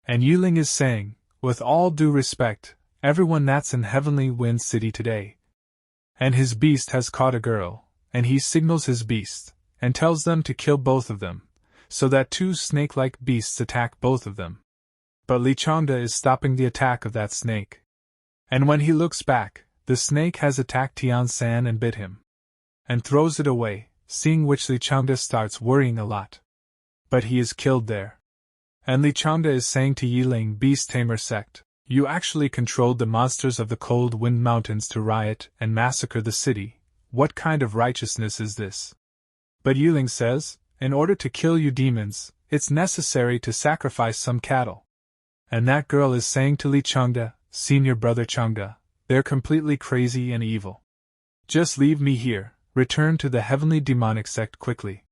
And Yiling is saying, "With all due respect, everyone that's in Heavenly Wind City today." And his beast has caught a girl, and he signals his beast, and tells them to kill both of them, so that two snake-like beasts attack both of them. But Li Chengda is stopping the attack of that snake. And when he looks back, the snake has attacked Tian San and bit him. And throws it away, seeing which Li Chengda starts worrying a lot. But he is killed there. And Li Chengda is saying to Yiling, "Beast Tamer Sect, you actually controlled the monsters of the Cold Wind Mountains to riot and massacre the city. What kind of righteousness is this?" But Yiling says, "In order to kill you demons, it's necessary to sacrifice some cattle." And that girl is saying to Li Chengda, "Senior Brother Chengda, they're completely crazy and evil. Just leave me here, return to the heavenly demonic sect quickly.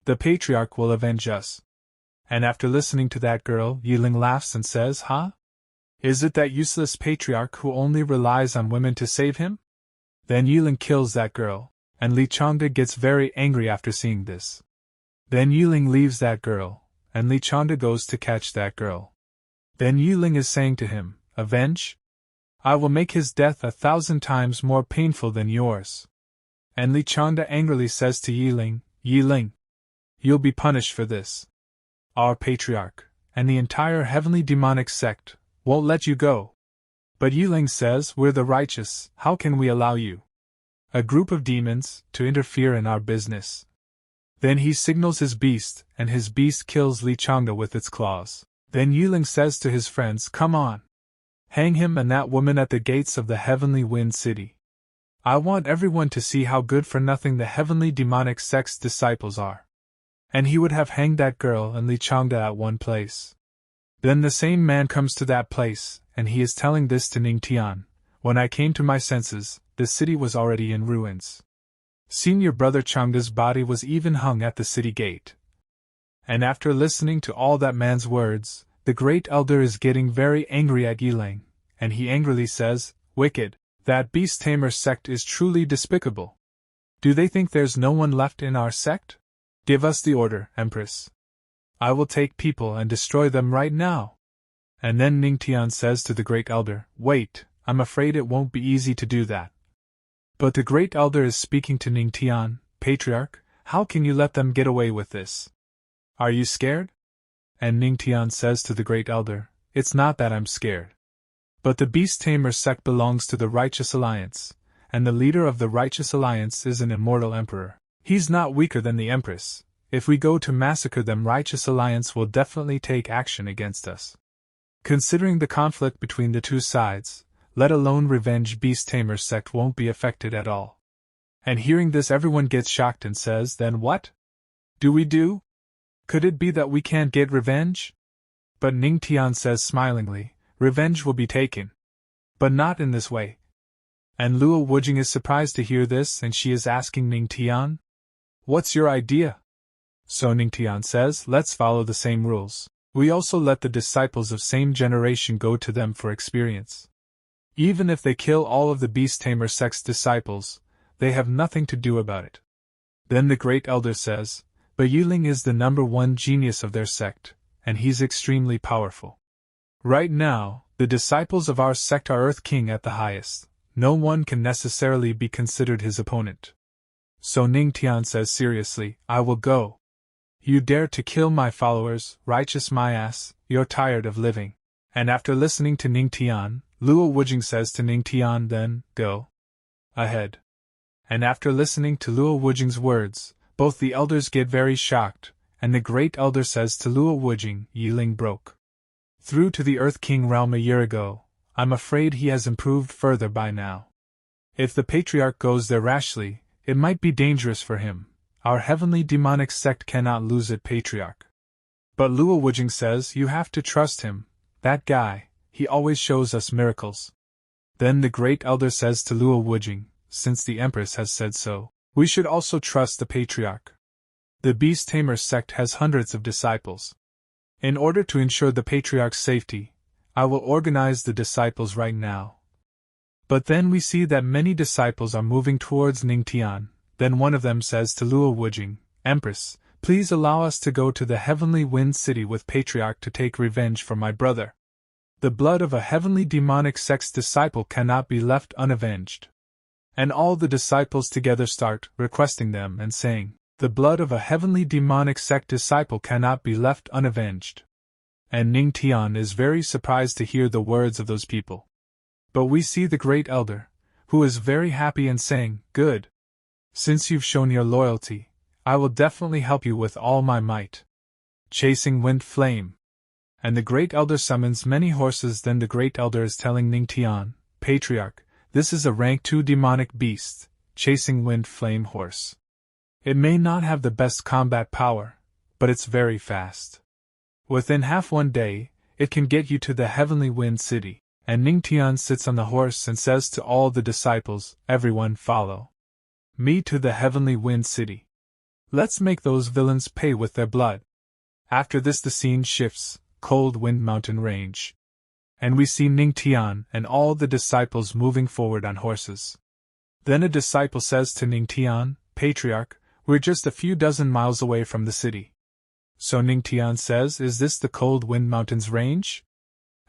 The patriarch will avenge us." And after listening to that girl, Yiling laughs and says, "Huh? Is it that useless patriarch who only relies on women to save him?" Then Yiling kills that girl, and Li Chengda gets very angry after seeing this. Then Yiling leaves that girl, and Li Chengda goes to catch that girl. Then Yiling is saying to him, "Avenge? I will make his death 1,000 times more painful than yours." And Li Chengda angrily says to Yiling, "Yiling, you'll be punished for this. Our patriarch, and the entire heavenly demonic sect, won't let you go." But Yiling says, we're the righteous, how can we allow you, a group of demons, to interfere in our business? Then he signals his beast, and his beast kills Li Changda with its claws. Then Yiling says to his friends, come on. Hang him and that woman at the gates of the Heavenly Wind City. I want everyone to see how good for nothing the heavenly demonic sect's disciples are. And he would have hanged that girl and Li Changda at one place. Then the same man comes to that place, and he is telling this to Ning Tian. When I came to my senses, the city was already in ruins. Senior brother Changda's body was even hung at the city gate. And after listening to all that man's words, the great elder is getting very angry at Yiling, and he angrily says, wicked, that beast tamer sect is truly despicable. Do they think there's no one left in our sect? Give us the order, Empress. I will take people and destroy them right now. And then Ning Tian says to the great elder, wait, I'm afraid it won't be easy to do that. But the great elder is speaking to Ning Tian, Patriarch, how can you let them get away with this? Are you scared? And Ning Tian says to the great elder, it's not that I'm scared. But the Beast Tamer sect belongs to the Righteous Alliance, and the leader of the Righteous Alliance is an immortal emperor. He's not weaker than the Empress. If we go to massacre them, Righteous Alliance will definitely take action against us. Considering the conflict between the two sides, let alone revenge, Beast Tamer sect won't be affected at all. And hearing this, everyone gets shocked and says, then what do we do? Could it be that we can't get revenge? But Ning Tian says smilingly, revenge will be taken. But not in this way. And Luo Wujing is surprised to hear this, and she is asking Ning Tian, what's your idea? So Ning Tian says, let's follow the same rules. We also let the disciples of same generation go to them for experience. Even if they kill all of the Beast Tamer sect's disciples, they have nothing to do about it. Then the great elder says, but Yiling is the #1 genius of their sect, and he's extremely powerful. Right now, the disciples of our sect are Earth King at the highest. No one can necessarily be considered his opponent. So Ning Tian says seriously, I will go. You dare to kill my followers, righteous my ass, you're tired of living. And after listening to Ning Tian, Luo Wujing says to Ning Tian, then, go ahead. And after listening to Luo Wujing's words, both the elders get very shocked, and the great elder says to Luo Wujing, Yiling broke through to the Earth King realm a year ago. I'm afraid he has improved further by now. If the Patriarch goes there rashly, it might be dangerous for him. Our heavenly demonic sect cannot lose it, Patriarch. But Luo Wujing says, you have to trust him. That guy, he always shows us miracles. Then the great elder says to Luo Wujing, since the Empress has said so, we should also trust the Patriarch. The Beast Tamer sect has hundreds of disciples. In order to ensure the Patriarch's safety, I will organize the disciples right now. But then we see that many disciples are moving towards Ning Tian. Then one of them says to Luo Wujing, Empress, please allow us to go to the Heavenly Wind City with Patriarch to take revenge for my brother. The blood of a heavenly demonic sect's disciple cannot be left unavenged. And all the disciples together start requesting them and saying, the blood of a heavenly demonic sect disciple cannot be left unavenged. And Ning Tian is very surprised to hear the words of those people. But we see the great elder, who is very happy and saying, good. Since you've shown your loyalty, I will definitely help you with all my might. Chasing wind flame. And the great elder summons many horses. Then the great elder is telling Ning Tian, Patriarch, this is a rank 2 demonic beast, chasing wind flame horse. It may not have the best combat power, but it's very fast. Within half one day, it can get you to the Heavenly Wind City. And Ning Tian sits on the horse and says to all the disciples, everyone follow me to the Heavenly Wind City. Let's make those villains pay with their blood. After this the scene shifts, Cold Wind Mountain Range. And we see Ning Tian and all the disciples moving forward on horses. Then a disciple says to Ning Tian, Patriarch, we're just a few dozen miles away from the city. So Ning Tian says, is this the Cold Wind Mountains range?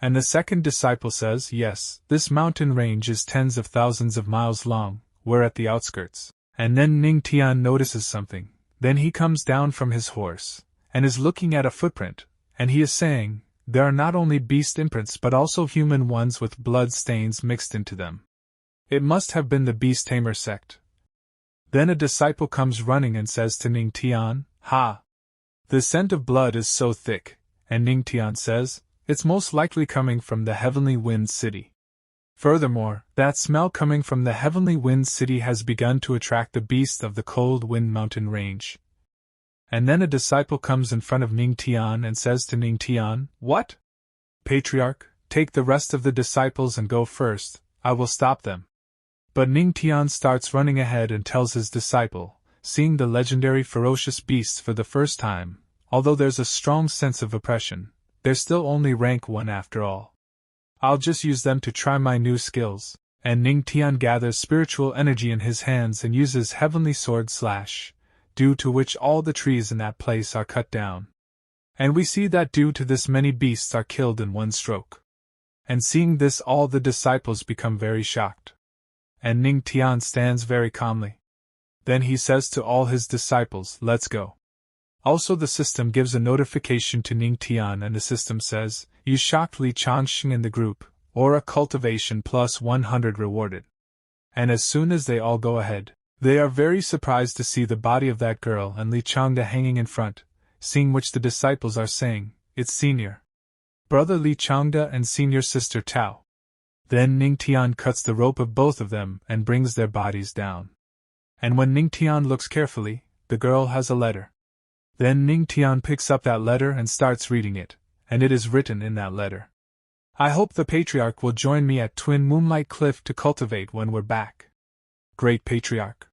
And the second disciple says, yes, this mountain range is tens of thousands of miles long, we're at the outskirts. And then Ning Tian notices something. Then he comes down from his horse, and is looking at a footprint, and he is saying, there are not only beast imprints but also human ones with blood stains mixed into them. It must have been the beast tamer sect. Then a disciple comes running and says to Ning Tian, "Ha! The scent of blood is so thick," and Ning Tian says, "It's most likely coming from the Heavenly Wind City." Furthermore, that smell coming from the Heavenly Wind City has begun to attract the beasts of the Cold Wind Mountain Range. And then a disciple comes in front of Ning Tian and says to Ning Tian, "What? Patriarch, take the rest of the disciples and go first, I will stop them." But Ning Tian starts running ahead and tells his disciple, seeing the legendary ferocious beasts for the first time, although there's a strong sense of oppression, they're still only rank 1 after all. I'll just use them to try my new skills, and Ning Tian gathers spiritual energy in his hands and uses Heavenly Sword Slash, due to which all the trees in that place are cut down. And we see that due to this many beasts are killed in one stroke. And seeing this all the disciples become very shocked. And Ning Tian stands very calmly. Then he says to all his disciples, "Let's go." Also the system gives a notification to Ning Tian and the system says, "You shocked Li Changxing in the group, Aura Cultivation plus 100 rewarded." And as soon as they all go ahead, they are very surprised to see the body of that girl and Li Changda hanging in front, seeing which the disciples are saying, "It's senior brother Li Changda and senior sister Tao." Then Ning Tian cuts the rope of both of them and brings their bodies down. And when Ning Tian looks carefully, the girl has a letter. Then Ning Tian picks up that letter and starts reading it, and it is written in that letter, "I hope the Patriarch will join me at Twin Moonlight Cliff to cultivate when we're back. Great Patriarch."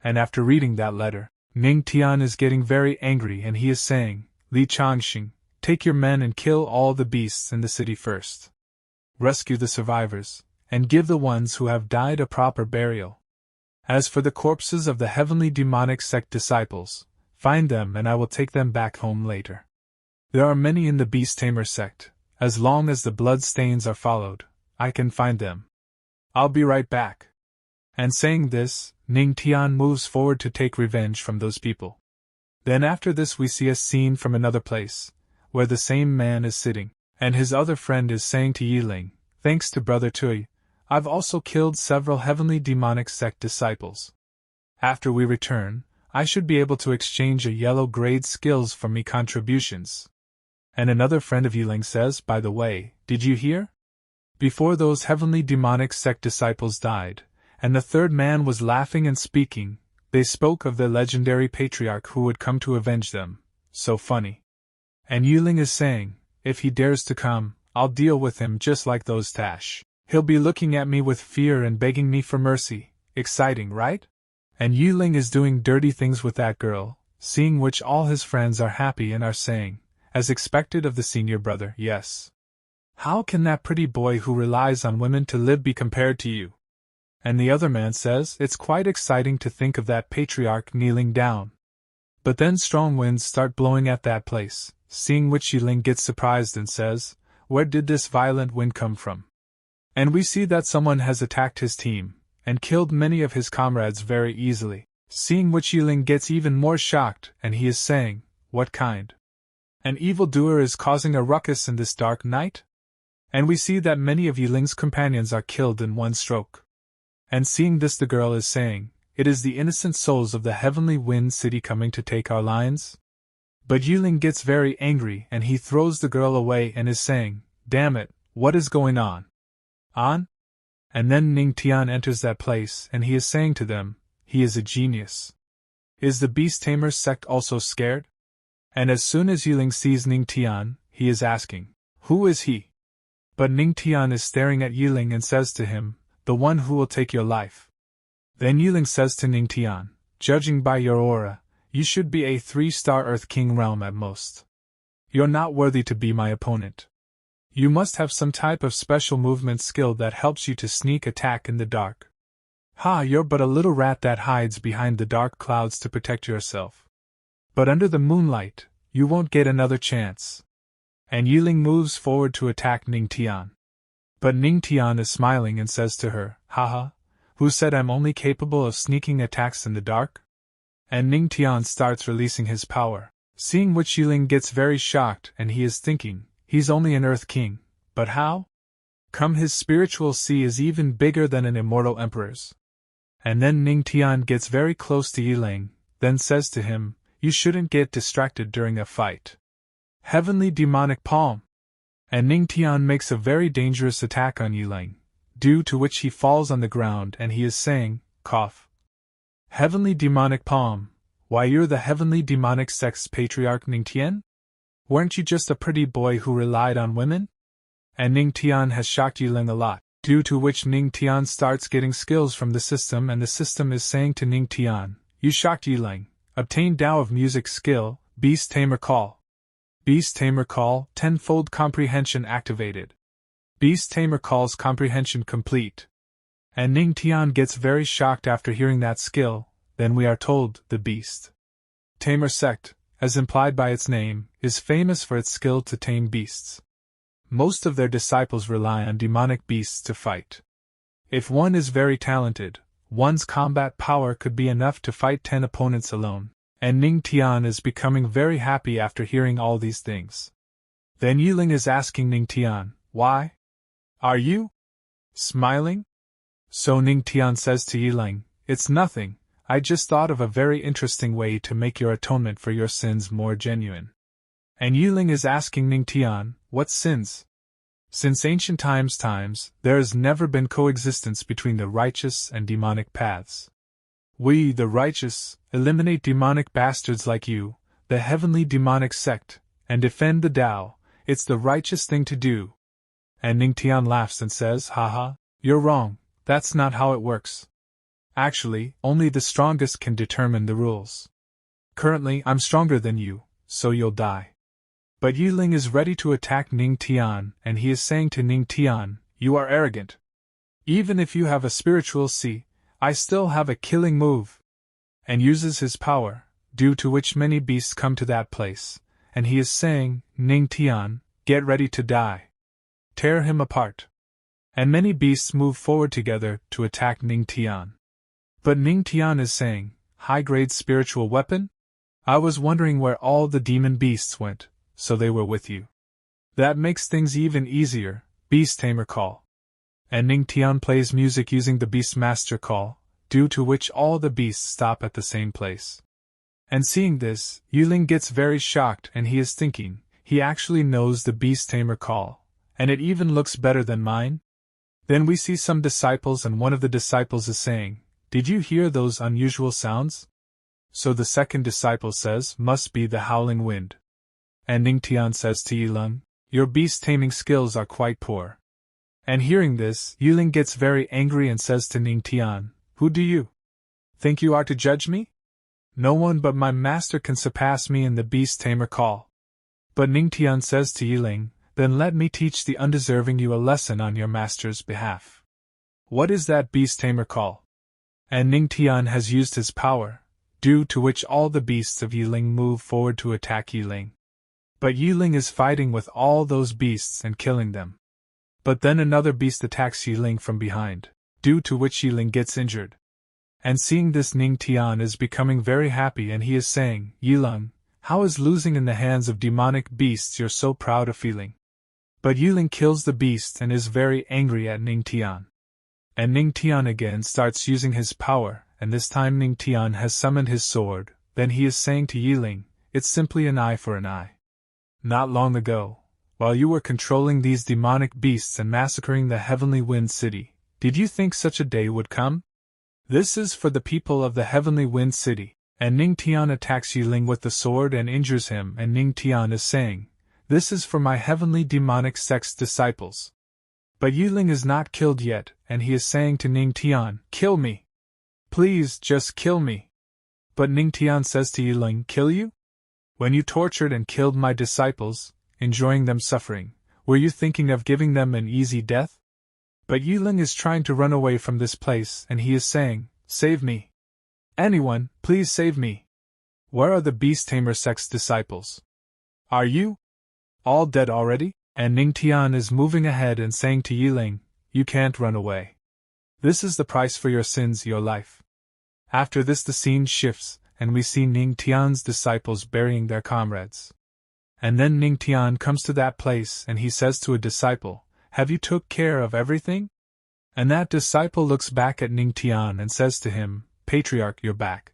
And after reading that letter, Ning Tian is getting very angry and he is saying, "Li Changxing, take your men and kill all the beasts in the city first. Rescue the survivors, and give the ones who have died a proper burial. As for the corpses of the heavenly demonic sect disciples, find them and I will take them back home later. There are many in the beast tamer sect, as long as the blood stains are followed, I can find them. I'll be right back." And saying this, Ning Tian moves forward to take revenge from those people. Then after this we see a scene from another place, where the same man is sitting, and his other friend is saying to Yiling, "Thanks to Brother Tui, I've also killed several heavenly demonic sect disciples. After we return, I should be able to exchange a yellow grade skills for me contributions." And another friend of Yiling says, "By the way, did you hear? Before those heavenly demonic sect disciples died, and the third man was laughing and speaking, they spoke of the legendary patriarch who would come to avenge them. So funny." And Yiling is saying, "If he dares to come, I'll deal with him just like those Tash. He'll be looking at me with fear and begging me for mercy. Exciting, right?" And Yiling is doing dirty things with that girl, seeing which all his friends are happy and are saying, as expected of the senior brother, "Yes. How can that pretty boy who relies on women to live be compared to you?" And the other man says, "It's quite exciting to think of that patriarch kneeling down." But then strong winds start blowing at that place, seeing which Yiling gets surprised and says, "Where did this violent wind come from?" And we see that someone has attacked his team, and killed many of his comrades very easily, seeing which Yiling gets even more shocked and he is saying, "What kind? An evildoer is causing a ruckus in this dark night?" And we see that many of Yiling's companions are killed in one stroke. And seeing this the girl is saying, "It is the innocent souls of the heavenly wind city coming to take our lines?" But Yiling gets very angry and he throws the girl away and is saying, "Damn it, what is going on?" And then Ning Tian enters that place and he is saying to them, "He is a genius. Is the beast tamer sect also scared?" And as soon as Yiling sees Ning Tian, he is asking, "Who is he?" But Ning Tian is staring at Yiling and says to him, "The one who will take your life." Then Yiling says to Ning Tian, "Judging by your aura, you should be a 3-star Earth King realm at most. You're not worthy to be my opponent. You must have some type of special movement skill that helps you to sneak attack in the dark. Ha, you're but a little rat that hides behind the dark clouds to protect yourself. But under the moonlight, you won't get another chance." And Yiling moves forward to attack Ning Tian. But Ning Tian is smiling and says to her, "Haha, who said I'm only capable of sneaking attacks in the dark?" And Ning Tian starts releasing his power, seeing which Yiling gets very shocked and he is thinking, he's only an Earth King, but how? Come, his spiritual sea is even bigger than an immortal emperor's. And then Ning Tian gets very close to Yiling, then says to him, you shouldn't get distracted during a fight. Heavenly demonic palm! And Ning Tian makes a very dangerous attack on Yiling, due to which he falls on the ground and he is saying, cough. Heavenly demonic palm, why you're the heavenly demonic sex patriarch Ning Tian? Weren't you just a pretty boy who relied on women? And Ning Tian has shocked Yiling a lot, due to which Ning Tian starts getting skills from the system and the system is saying to Ning Tian, you shocked Yiling, obtain Tao of Music skill, Beast Tamer Call. Beast Tamer Call, tenfold comprehension activated. Beast Tamer Call's comprehension complete. And Ning Tian gets very shocked after hearing that skill, then we are told, the Beast Tamer sect, as implied by its name, is famous for its skill to tame beasts. Most of their disciples rely on demonic beasts to fight. If one is very talented, one's combat power could be enough to fight 10 opponents alone, and Ning Tian is becoming very happy after hearing all these things. Then Yiling is asking Ning Tian, why? Are you smiling? So Ning Tian says to Yiling, it's nothing, I just thought of a very interesting way to make your atonement for your sins more genuine. And Yiling is asking Ning Tian, what sins? Since ancient times, there has never been coexistence between the righteous and demonic paths. We, the righteous, eliminate demonic bastards like you, the heavenly demonic sect, and defend the Tao, it's the righteous thing to do. And Ning Tian laughs and says, haha, you're wrong, that's not how it works. Actually, only the strongest can determine the rules. Currently, I'm stronger than you, so you'll die. But Yiling is ready to attack Ning Tian, and he is saying to Ning Tian, you are arrogant. Even if you have a spiritual sea, I still have a killing move. And uses his power, due to which many beasts come to that place, and he is saying, Ning Tian, get ready to die. Tear him apart. And many beasts move forward together to attack Ning Tian. But Ning Tian is saying, high-grade spiritual weapon? I was wondering where all the demon beasts went, so they were with you. That makes things even easier, Beast Tamer Call. And Ning Tian plays music using the Beast Master Call, due to which all the beasts stop at the same place. And seeing this, Yiling gets very shocked and he is thinking, he actually knows the Beast Tamer Call, and it even looks better than mine? Then we see some disciples and one of the disciples is saying, did you hear those unusual sounds? So the second disciple says, must be the howling wind. And Ning Tian says to Yiling, your beast taming skills are quite poor. And hearing this, Yiling gets very angry and says to Ning Tian, who do you think you are to judge me? No one but my master can surpass me in the Beast Tamer Call. But Ning Tian says to Yiling, then let me teach the undeserving you a lesson on your master's behalf. What is that Beast Tamer Call? And Ning Tian has used his power, due to which all the beasts of Yiling move forward to attack Yiling. But Yiling is fighting with all those beasts and killing them. But then another beast attacks Yiling from behind, due to which Yiling gets injured. And seeing this, Ning Tian is becoming very happy and he is saying, Yiling, how is losing in the hands of demonic beasts you're so proud of feeling? But Yiling kills the beast and is very angry at Ning Tian. And Ning Tian again starts using his power, and this time Ning Tian has summoned his sword, then he is saying to Yiling, it's simply an eye for an eye. Not long ago, while you were controlling these demonic beasts and massacring the Heavenly Wind City, did you think such a day would come? This is for the people of the Heavenly Wind City. And Ning Tian attacks Yiling with the sword and injures him, and Ning Tian is saying, this is for my heavenly demonic sex disciples. But Yiling is not killed yet, and he is saying to Ning Tian, kill me. Please, just kill me. But Ning Tian says to Yiling, kill you? When you tortured and killed my disciples, enjoying them suffering, were you thinking of giving them an easy death? But Yiling is trying to run away from this place and he is saying, save me. Anyone, please save me. Where are the Beast Tamer sex disciples? Are you all dead already? And Ning Tian is moving ahead and saying to Yiling, you can't run away. This is the price for your sins, your life. After this the scene shifts, and we see Ning Tian's disciples burying their comrades. And then Ning Tian comes to that place and he says to a disciple, "Have you took care of everything?" And that disciple looks back at Ning Tian and says to him, "Patriarch, you're back."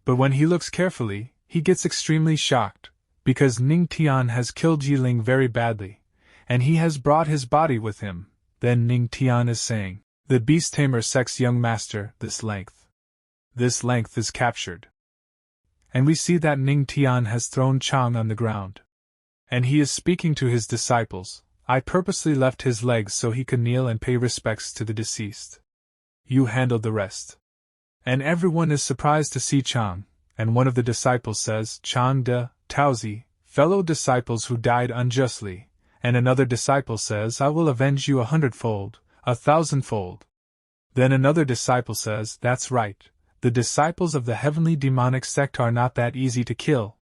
But when he looks carefully, he gets extremely shocked, because Ning Tian has killed Yiling very badly, and he has brought his body with him. Then Ning Tian is saying, "The beast tamer sect's young master, this length is captured." And we see that Ning Tian has thrown Chang on the ground. And he is speaking to his disciples, "I purposely left his legs so he could kneel and pay respects to the deceased. You handled the rest." And everyone is surprised to see Chang, and one of the disciples says, "Chang de, Taozi, fellow disciples who died unjustly," and another disciple says, "I will avenge you 100-fold, 1,000-fold. Then another disciple says, "That's right, the disciples of the heavenly demonic sect are not that easy to kill."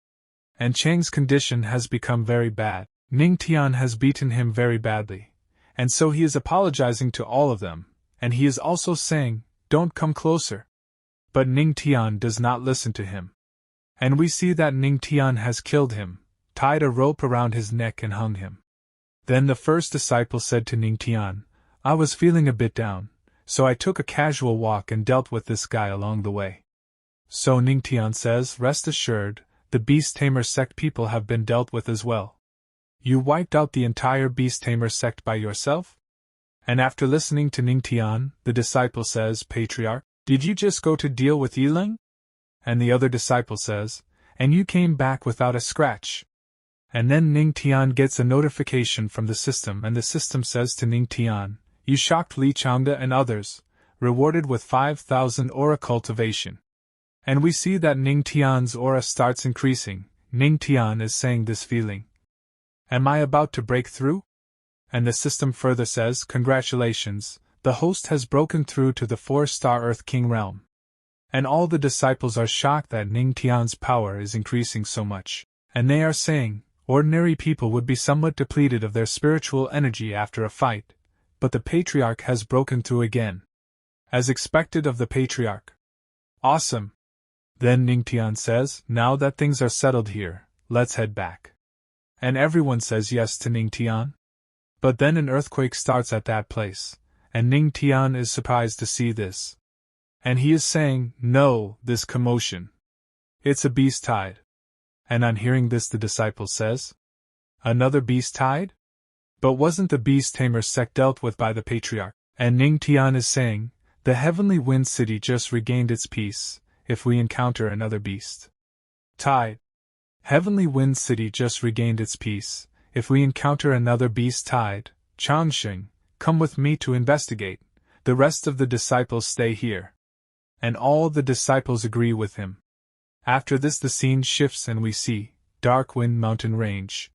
And Chang's condition has become very bad. Ning Tian has beaten him very badly, and so he is apologizing to all of them, and he is also saying, "Don't come closer." But Ning Tian does not listen to him. And we see that Ning Tian has killed him, tied a rope around his neck and hung him. Then the first disciple said to Ning Tian, "I was feeling a bit down, so I took a casual walk and dealt with this guy along the way." So Ning Tian says, "Rest assured, the beast tamer sect people have been dealt with as well. You wiped out the entire beast tamer sect by yourself?" And after listening to Ning Tian, the disciple says, "Patriarch, did you just go to deal with Yiling?" And the other disciple says, "And you came back without a scratch." And then Ning Tian gets a notification from the system, and the system says to Ning Tian, "You shocked Li Changda and others, rewarded with 5,000 aura cultivation." And we see that Ning Tian's aura starts increasing. Ning Tian is saying this feeling, "Am I about to break through?" And the system further says, "Congratulations, the host has broken through to the 4-star Earth King realm." And all the disciples are shocked that Ning Tian's power is increasing so much, and they are saying, ordinary people would be somewhat depleted of their spiritual energy after a fight, but the Patriarch has broken through again. As expected of the Patriarch. Awesome! Then Ning Tian says, "Now that things are settled here, let's head back." And everyone says yes to Ning Tian. But then an earthquake starts at that place, and Ning Tian is surprised to see this. And he is saying, "No, this commotion. It's a beast tide." And on hearing this the disciple says, "Another beast tide? But wasn't the beast tamer sect dealt with by the Patriarch?" And Ning Tian is saying, "The heavenly wind city just regained its peace, if we encounter another beast tide. Heavenly wind city just regained its peace, if we encounter another beast tide. Changxing, come with me to investigate. The rest of the disciples stay here." And all the disciples agree with him. After this the scene shifts and we see Dark Wind Mountain Range.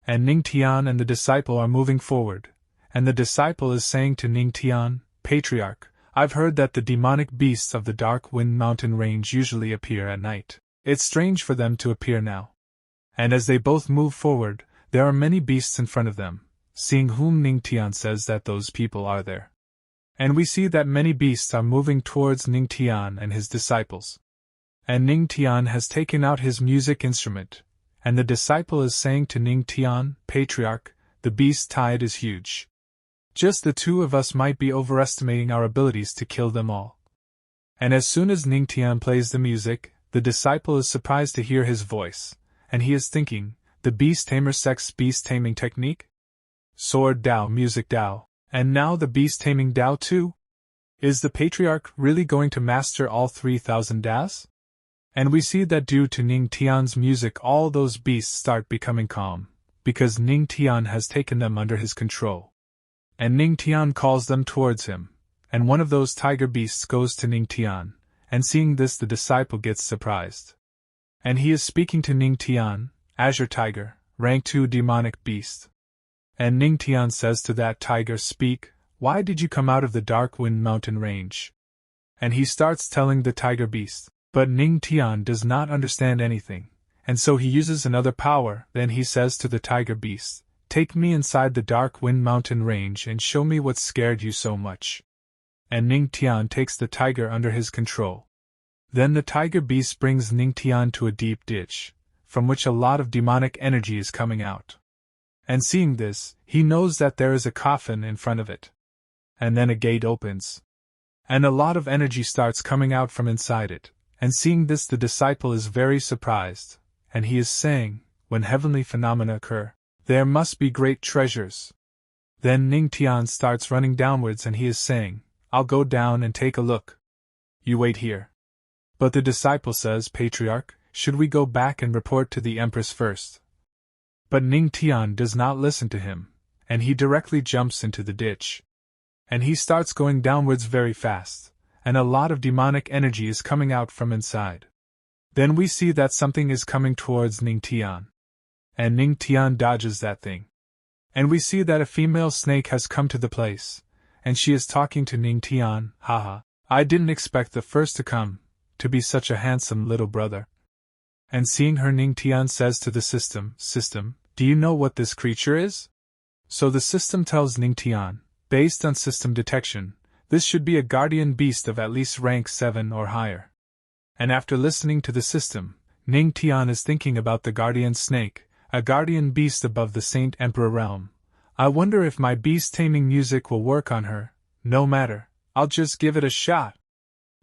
And Ning Tian and the disciple are moving forward, and the disciple is saying to Ning Tian, "Patriarch, I've heard that the demonic beasts of the Dark Wind Mountain Range usually appear at night. It's strange for them to appear now." And as they both move forward, there are many beasts in front of them, seeing whom Ning Tian says that those people are there. And we see that many beasts are moving towards Ning Tian and his disciples. And Ning Tian has taken out his music instrument, and the disciple is saying to Ning Tian, "Patriarch, the beast tide is huge. Just the two of us might be overestimating our abilities to kill them all." And as soon as Ning Tian plays the music, the disciple is surprised to hear his voice, and he is thinking, "The beast tamer sect's beast taming technique? Sword Dao, music Dao, and now the beast taming Dao too? Is the Patriarch really going to master all 3,000 Daos?" And we see that due to Ning Tian's music all those beasts start becoming calm, because Ning Tian has taken them under his control. And Ning Tian calls them towards him, and one of those tiger beasts goes to Ning Tian, and seeing this the disciple gets surprised. And he is speaking to Ning Tian, "Azure Tiger, rank 2 demonic beast." And Ning Tian says to that tiger, "Speak, why did you come out of the Dark Wind Mountain Range?" And he starts telling the tiger beast, but Ning Tian does not understand anything, and so he uses another power. Then he says to the tiger beast, "Take me inside the Dark Wind Mountain Range and show me what scared you so much." And Ning Tian takes the tiger under his control. Then the tiger beast brings Ning Tian to a deep ditch, from which a lot of demonic energy is coming out. And seeing this, he knows that there is a coffin in front of it. And then a gate opens. And a lot of energy starts coming out from inside it, and seeing this the disciple is very surprised, and he is saying, when heavenly phenomena occur, there must be great treasures. Then Ning Tian starts running downwards and he is saying, I'll go down and take a look. You wait here. But the disciple says, Patriarch, should we go back and report to the Empress first? But Ning Tian does not listen to him, and he directly jumps into the ditch. And he starts going downwards very fast, and a lot of demonic energy is coming out from inside. Then we see that something is coming towards Ning Tian. And Ning Tian dodges that thing. And we see that a female snake has come to the place, and she is talking to Ning Tian, haha, I didn't expect the first to come, to be such a handsome little brother. And seeing her, Ning Tian says to the system, do you know what this creature is? So the system tells Ning Tian, based on system detection, this should be a guardian beast of at least rank 7 or higher. And after listening to the system, Ning Tian is thinking about the guardian snake, a guardian beast above the Saint Emperor realm. I wonder if my beast taming music will work on her. No matter, I'll just give it a shot.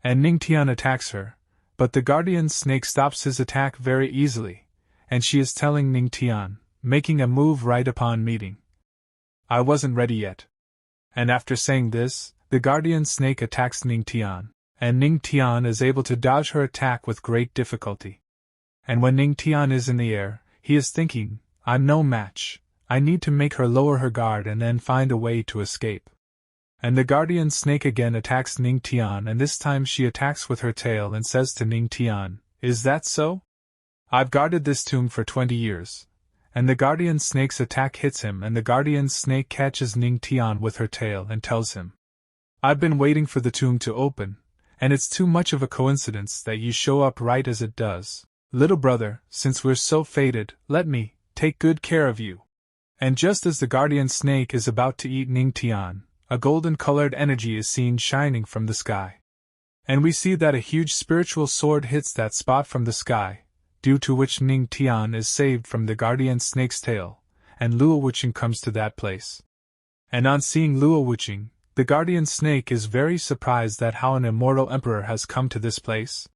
And Ning Tian attacks her, but the guardian snake stops his attack very easily, and she is telling Ning Tian, making a move right upon meeting. I wasn't ready yet. And after saying this, the guardian snake attacks Ning Tian, and Ning Tian is able to dodge her attack with great difficulty. And when Ning Tian is in the air, he is thinking, I'm no match, I need to make her lower her guard and then find a way to escape. And the guardian snake again attacks Ning Tian, and this time she attacks with her tail and says to Ning Tian, is that so? I've guarded this tomb for 20 years. And the guardian snake's attack hits him, and the guardian snake catches Ning Tian with her tail and tells him, I've been waiting for the tomb to open, and it's too much of a coincidence that you show up right as it does. Little brother, since we're so fated, let me take good care of you. And just as the guardian snake is about to eat Ning Tian, a golden-colored energy is seen shining from the sky. And we see that a huge spiritual sword hits that spot from the sky, due to which Ning Tian is saved from the guardian snake's tail, and Luo Wuqing comes to that place. And on seeing Luo Wuqing, the guardian snake is very surprised that how an immortal emperor has come to this place.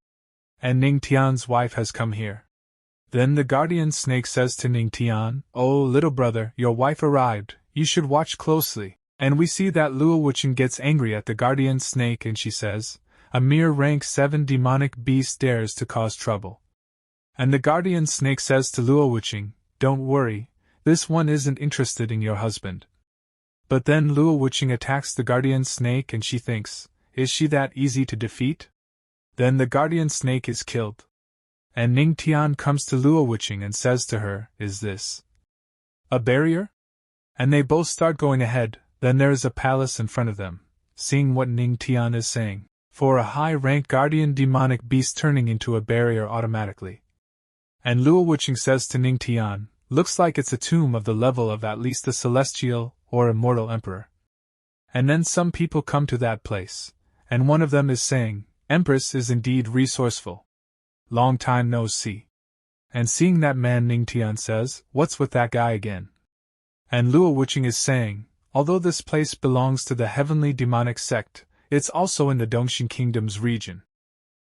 And Ning Tian's wife has come here. Then the guardian snake says to Ning Tian, Oh, little brother, your wife arrived, you should watch closely. And we see that Luo Wuqing gets angry at the guardian snake and she says, a mere rank 7 demonic beast dares to cause trouble. And the guardian snake says to Luo Wuqing, don't worry, this one isn't interested in your husband. But then Luo Wuqing attacks the guardian snake and she thinks, is she that easy to defeat? Then the guardian snake is killed. And Ning Tian comes to Luo Wuqing and says to her, is this a barrier? And they both start going ahead, then there is a palace in front of them, seeing what Ning Tian is saying, for a high-rank guardian demonic beast turning into a barrier automatically. And Luo Wuqing says to Ning Tian, looks like it's a tomb of the level of at least the celestial or immortal emperor. And then some people come to that place, and one of them is saying, Empress is indeed resourceful. Long time no see. And seeing that man, Ning Tian says, what's with that guy again? And Luo Wuqing is saying, although this place belongs to the heavenly demonic sect, it's also in the Dongxing Kingdom's region.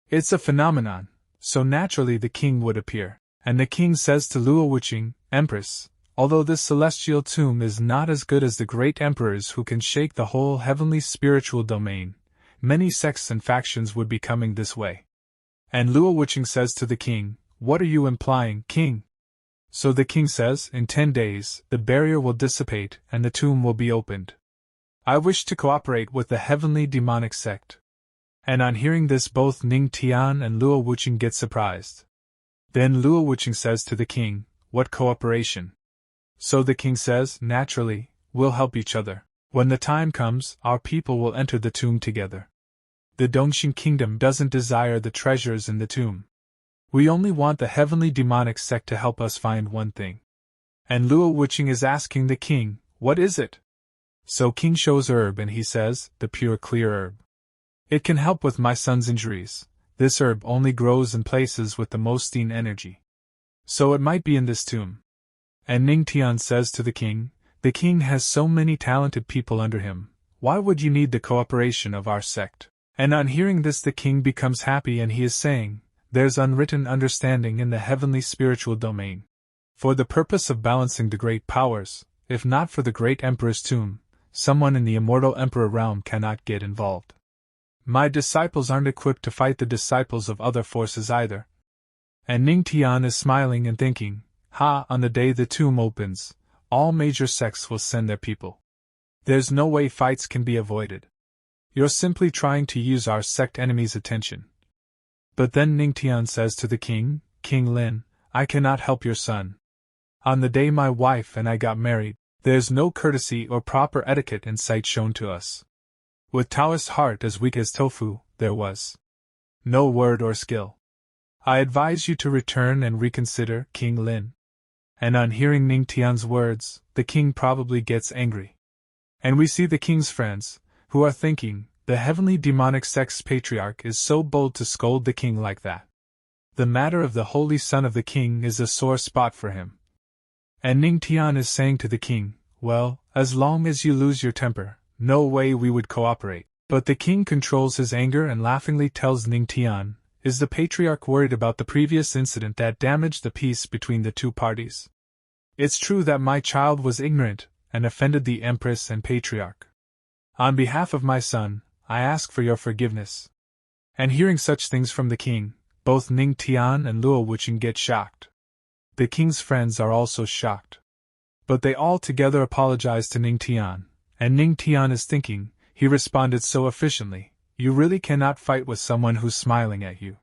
It's a phenomenon, so naturally the king would appear. And the king says to Luo Wuqing, Empress, although this celestial tomb is not as good as the great emperors who can shake the whole heavenly spiritual domain, many sects and factions would be coming this way. And Luo Wuqing says to the king, what are you implying, king? So the king says, in 10 days, the barrier will dissipate and the tomb will be opened. I wish to cooperate with the heavenly demonic sect. And on hearing this, both Ning Tian and Luo Wuqing get surprised. Then Luo Wuqing says to the king, what cooperation? So the king says, naturally, we'll help each other. When the time comes, our people will enter the tomb together. The Dongxing Kingdom doesn't desire the treasures in the tomb. We only want the heavenly demonic sect to help us find one thing. And Luo Wuqing is asking the king, what is it? So king shows herb and he says, the pure clear herb. It can help with my son's injuries. This herb only grows in places with the most energy. So it might be in this tomb. And Ning Tian says to the king has so many talented people under him, why would you need the cooperation of our sect? And on hearing this the king becomes happy and he is saying, there's unwritten understanding in the heavenly spiritual domain. For the purpose of balancing the great powers, if not for the great emperor's tomb, someone in the immortal emperor realm cannot get involved. My disciples aren't equipped to fight the disciples of other forces either. And Ning Tian is smiling and thinking, on the day the tomb opens, all major sects will send their people. There's no way fights can be avoided. You're simply trying to use our sect enemy's attention. But then Ning Tian says to the king, King Lin, I cannot help your son. On the day my wife and I got married, there's no courtesy or proper etiquette in sight shown to us. With Taoist heart as weak as tofu, there was no word or skill. I advise you to return and reconsider, King Lin. And on hearing Ning Tian's words, the king probably gets angry. And we see the king's friends, who are thinking, the heavenly demonic sect's patriarch is so bold to scold the king like that. The matter of the holy son of the king is a sore spot for him. And Ning Tian is saying to the king, well, as long as you lose your temper, no way we would cooperate. But the king controls his anger and laughingly tells Ning Tian, is the patriarch worried about the previous incident that damaged the peace between the two parties? It's true that my child was ignorant and offended the Empress and patriarch. On behalf of my son, I ask for your forgiveness. And hearing such things from the king, both Ning Tian and Luo Wuqing get shocked. The king's friends are also shocked. But they all together apologize to Ning Tian, and Ning Tian is thinking, he responded so efficiently, you really cannot fight with someone who's smiling at you.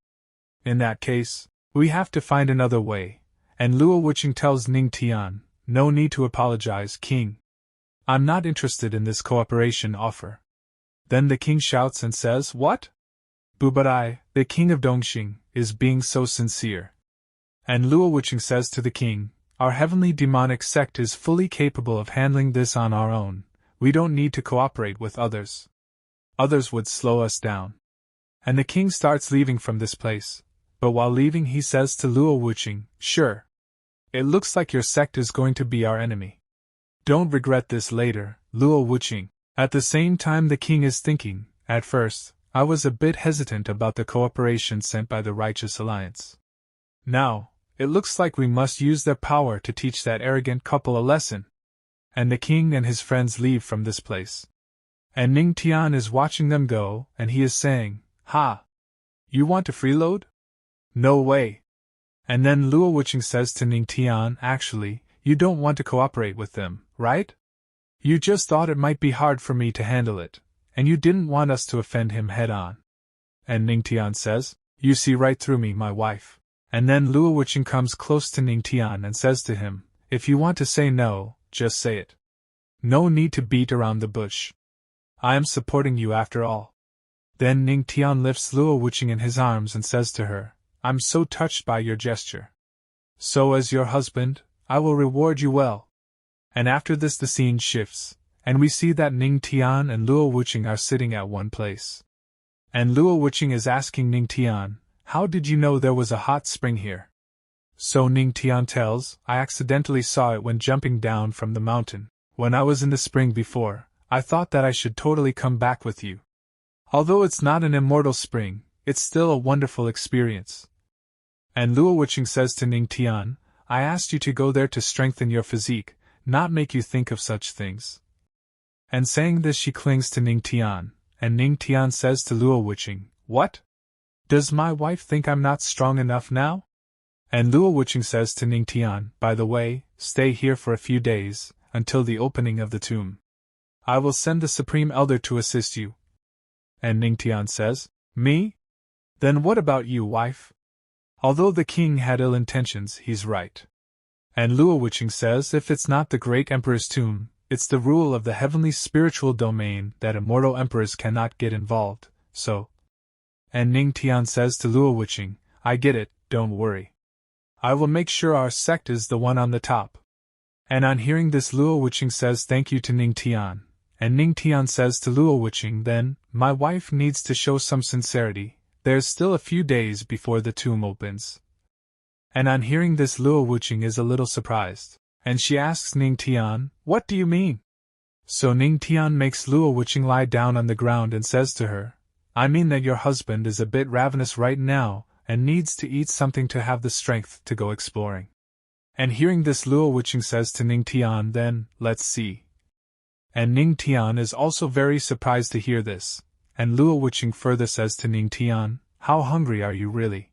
In that case, we have to find another way, and Luo Wuqing tells Ning Tian, no need to apologize, king. I'm not interested in this cooperation offer. Then the king shouts and says, what? But I, the king of Dongxing, is being so sincere. And Luo Wuqing says to the king, our heavenly demonic sect is fully capable of handling this on our own, we don't need to cooperate with others. Others would slow us down. And the king starts leaving from this place, but while leaving he says to Luo Wuqing, sure. It looks like your sect is going to be our enemy. Don't regret this later, Luo Wuqing. At the same time the king is thinking, at first, I was a bit hesitant about the cooperation sent by the Righteous Alliance. Now, it looks like we must use their power to teach that arrogant couple a lesson. And the king and his friends leave from this place. And Ning Tian is watching them go, and he is saying, you want to freeload? No way. And then Luo Wuqing says to Ning Tian, actually, you don't want to cooperate with them, right? You just thought it might be hard for me to handle it, and you didn't want us to offend him head on. And Ning Tian says, you see right through me, my wife. And then Luo Wuqing comes close to Ning Tian and says to him, if you want to say no, just say it. No need to beat around the bush. I am supporting you after all. Then Ning Tian lifts Luo Wuqing in his arms and says to her, I'm so touched by your gesture. So as your husband, I will reward you well. And after this the scene shifts, and we see that Ning Tian and Luo Wuqing are sitting at one place. And Luo Wuqing is asking Ning Tian, how did you know there was a hot spring here? So Ning Tian tells, I accidentally saw it when jumping down from the mountain. When I was in the spring before, I thought that I should totally come back with you. Although it's not an immortal spring, it's still a wonderful experience. And Luo Wuqing says to Ning Tian, I asked you to go there to strengthen your physique, not make you think of such things. And saying this she clings to Ning Tian, and Ning Tian says to Luo Wuqing, what? Does my wife think I'm not strong enough now? And Luo Wuqing says to Ning Tian, by the way, stay here for a few days, until the opening of the tomb. I will send the Supreme Elder to assist you. And Ning Tian says, me? Then what about you, wife? Although the king had ill intentions, he's right. And Luo Wuqing says if it's not the great emperor's tomb, it's the rule of the heavenly spiritual domain that immortal emperors cannot get involved, so. And Ning Tian says to Luo Wuqing, I get it, don't worry. I will make sure our sect is the one on the top. And on hearing this Luo Wuqing says thank you to Ning Tian, and Ning Tian says to Luo Wuqing then, my wife needs to show some sincerity, there's still a few days before the tomb opens. And on hearing this, Luo Wuqing is a little surprised, and she asks Ning Tian, "What do you mean?" So Ning Tian makes Luo Wuqing lie down on the ground and says to her, "I mean that your husband is a bit ravenous right now, and needs to eat something to have the strength to go exploring." And hearing this, Luo Wuqing says to Ning Tian, "Then, let's see." And Ning Tian is also very surprised to hear this, and Luo Wuqing further says to Ning Tian, "How hungry are you really?"